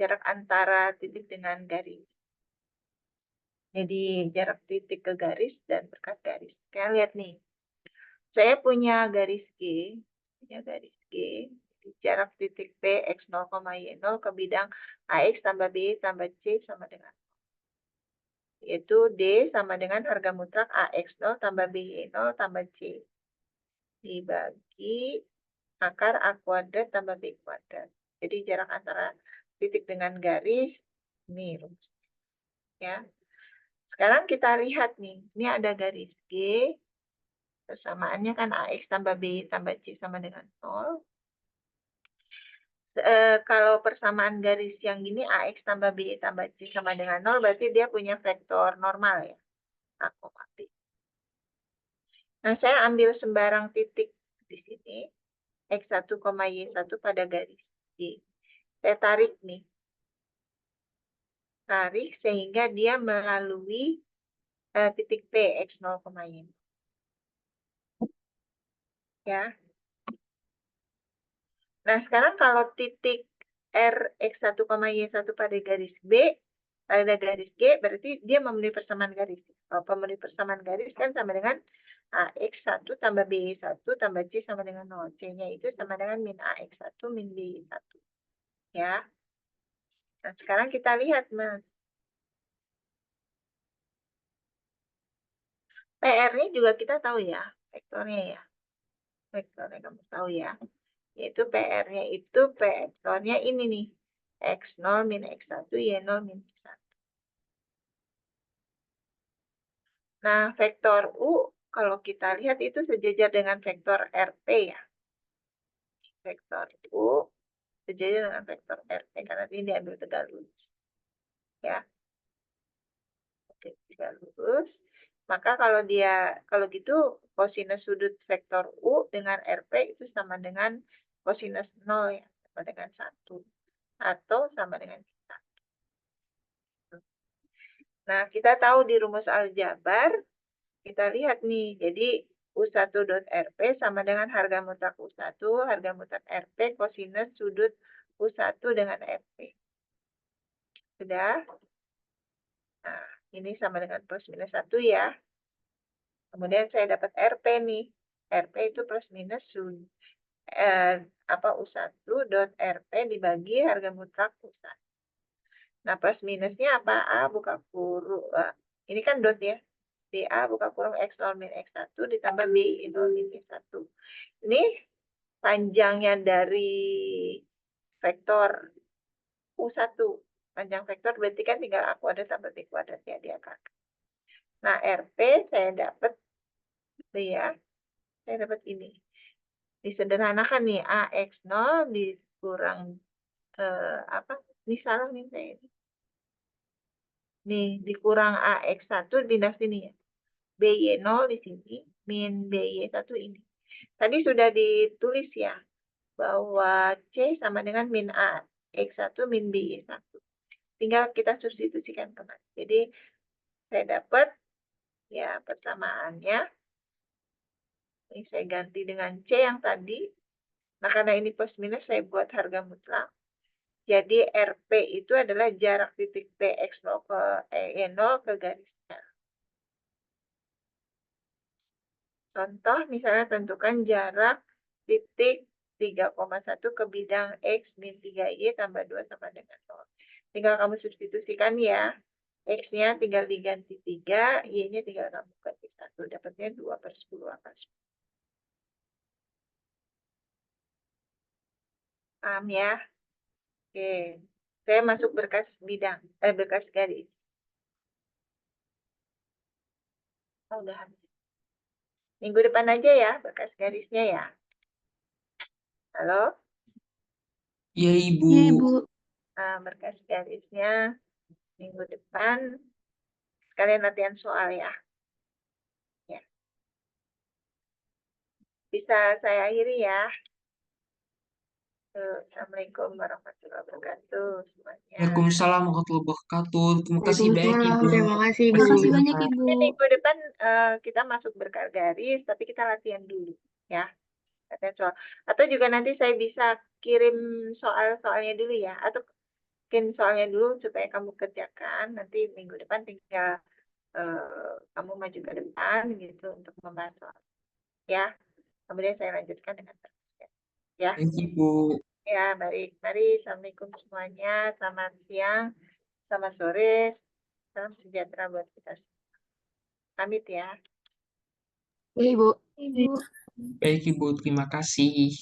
jarak antara titik dengan garis. Jadi jarak titik ke garis dan berkat garis. Kalian lihat nih. Saya punya garis G, jarak titik P X0, Y0 ke bidang AX tambah B tambah C sama dengan, yaitu D sama dengan harga mutlak AX0 tambah BY0 tambah C dibagi akar A kuadrat tambah B kuadrat. Jadi jarak antara titik dengan garis ini rumus ya. Sekarang kita lihat nih, ini ada garis G, persamaannya kan AX tambah B tambah C sama dengan 0. Kalau persamaan garis yang gini AX tambah B tambah C sama dengan 0, berarti dia punya vektor normal ya. Aku ambil. Nah, saya ambil sembarang titik di sini, X1, Y1 pada garis G. Saya tarik nih. Tarik sehingga dia melalui titik P, X0, Y0. Ya. Nah, sekarang kalau titik R, X1, Y1 pada garis B, pada garis G, berarti dia memenuhi persamaan garis. Kalau pemenuhi persamaan garis kan sama dengan AX1 tambah BY1 tambah C sama dengan 0. C-nya itu sama dengan min AX1 min BY1. Ya. Nah, sekarang kita lihat, Mas. PR-nya juga kita tahu ya, vektornya ya. Vektornya kamu tahu ya. Yaitu PR-nya itu vektornya ini nih. X0 min X1, Y0 min X1. Nah, vektor U, kalau kita lihat itu sejajar dengan vektor RT ya. Vektor U sejajar dengan vektor RT, karena ini diambil tegak lurus. Ya. Oke, tegak lurus. Maka kalau gitu, kosinus sudut vektor U dengan RP itu sama dengan kosinus 0 ya, sama dengan 1. Atau sama dengan 1. Nah, kita tahu di rumus aljabar, kita lihat nih, jadi U1 dot RP sama dengan harga mutlak U1, harga mutlak RP kosinus sudut U1 dengan RP. Sudah? Nah, ini sama dengan plus minus 1 ya. Kemudian saya dapat RP nih. RP itu plus minus U1 dot RP dibagi harga mutlak U1. Nah, plus minusnya apa? A buka kurung. Ini kan dot ya. BA buka kurung X0 min X1 ditambah BI0 min X1. Ini panjangnya dari vektor U1. Panjang vektor berarti kan tinggal A kuadrat tambah B kuadrat ya di akar. Nah, RP saya dapat ya. Saya dapat ini. Disederhanakan nih AX0 dikurang ini salah nih saya ini. Nih dikurang AX1 pindah sini ya. BY0 di sini min BY1 ini. Tadi sudah ditulis ya bahwa C sama dengan min AX1 min BY1. Tinggal kita substitusikan kembali. Jadi saya dapat ya persamaannya. Ini saya ganti dengan C yang tadi. Nah, karena ini plus minus, saya buat harga mutlak. Jadi, RP itu adalah jarak titik P X0 ke E0 ke garisnya. Contoh misalnya tentukan jarak titik 3,1 ke bidang X min 3Y tambah 2 sama dengan 0. Tinggal kamu substitusikan ya. X-nya tinggal diganti 3, Y-nya tinggal kamu ganti 1. Dapatnya 2/10 akar 10. Paham ya? Oke. Saya masuk berkas bidang, berkas garis. Oh, udah habis. Minggu depan aja ya berkas garisnya ya. Halo? Iya, Ibu. Iya, Ibu. Nah, berkas garisnya minggu depan. Sekalian latihan soal ya. Ya. Bisa saya akhiri ya. Assalamualaikum warahmatullahi wabarakatuh semuanya. Waalaikumsalam warahmatullahi wabarakatuh. Terima kasih banyak, Waalaikumsalam. Ibu. Terima kasih, Ibu. Makasih Makasih banyak, banyak, Ibu. Ini minggu depan kita masuk berkas garis, tapi kita latihan dulu ya. Latihan soal. Atau juga nanti saya bisa kirim soal-soalnya dulu ya. Atau bikin soalnya dulu supaya kamu kerjakan. Nanti minggu depan tinggal kamu maju ke depan gitu untuk membahas soal. Ya. Kemudian saya lanjutkan dengan praktek. Ya. Thank you, Ibu. Ya, baik. Mari, Assalamualaikum semuanya. Selamat siang, selamat sore, salam sejahtera buat kita semua. Pamit ya. Iya, Ibu. Ibu. Baik, Ibu. Terima kasih.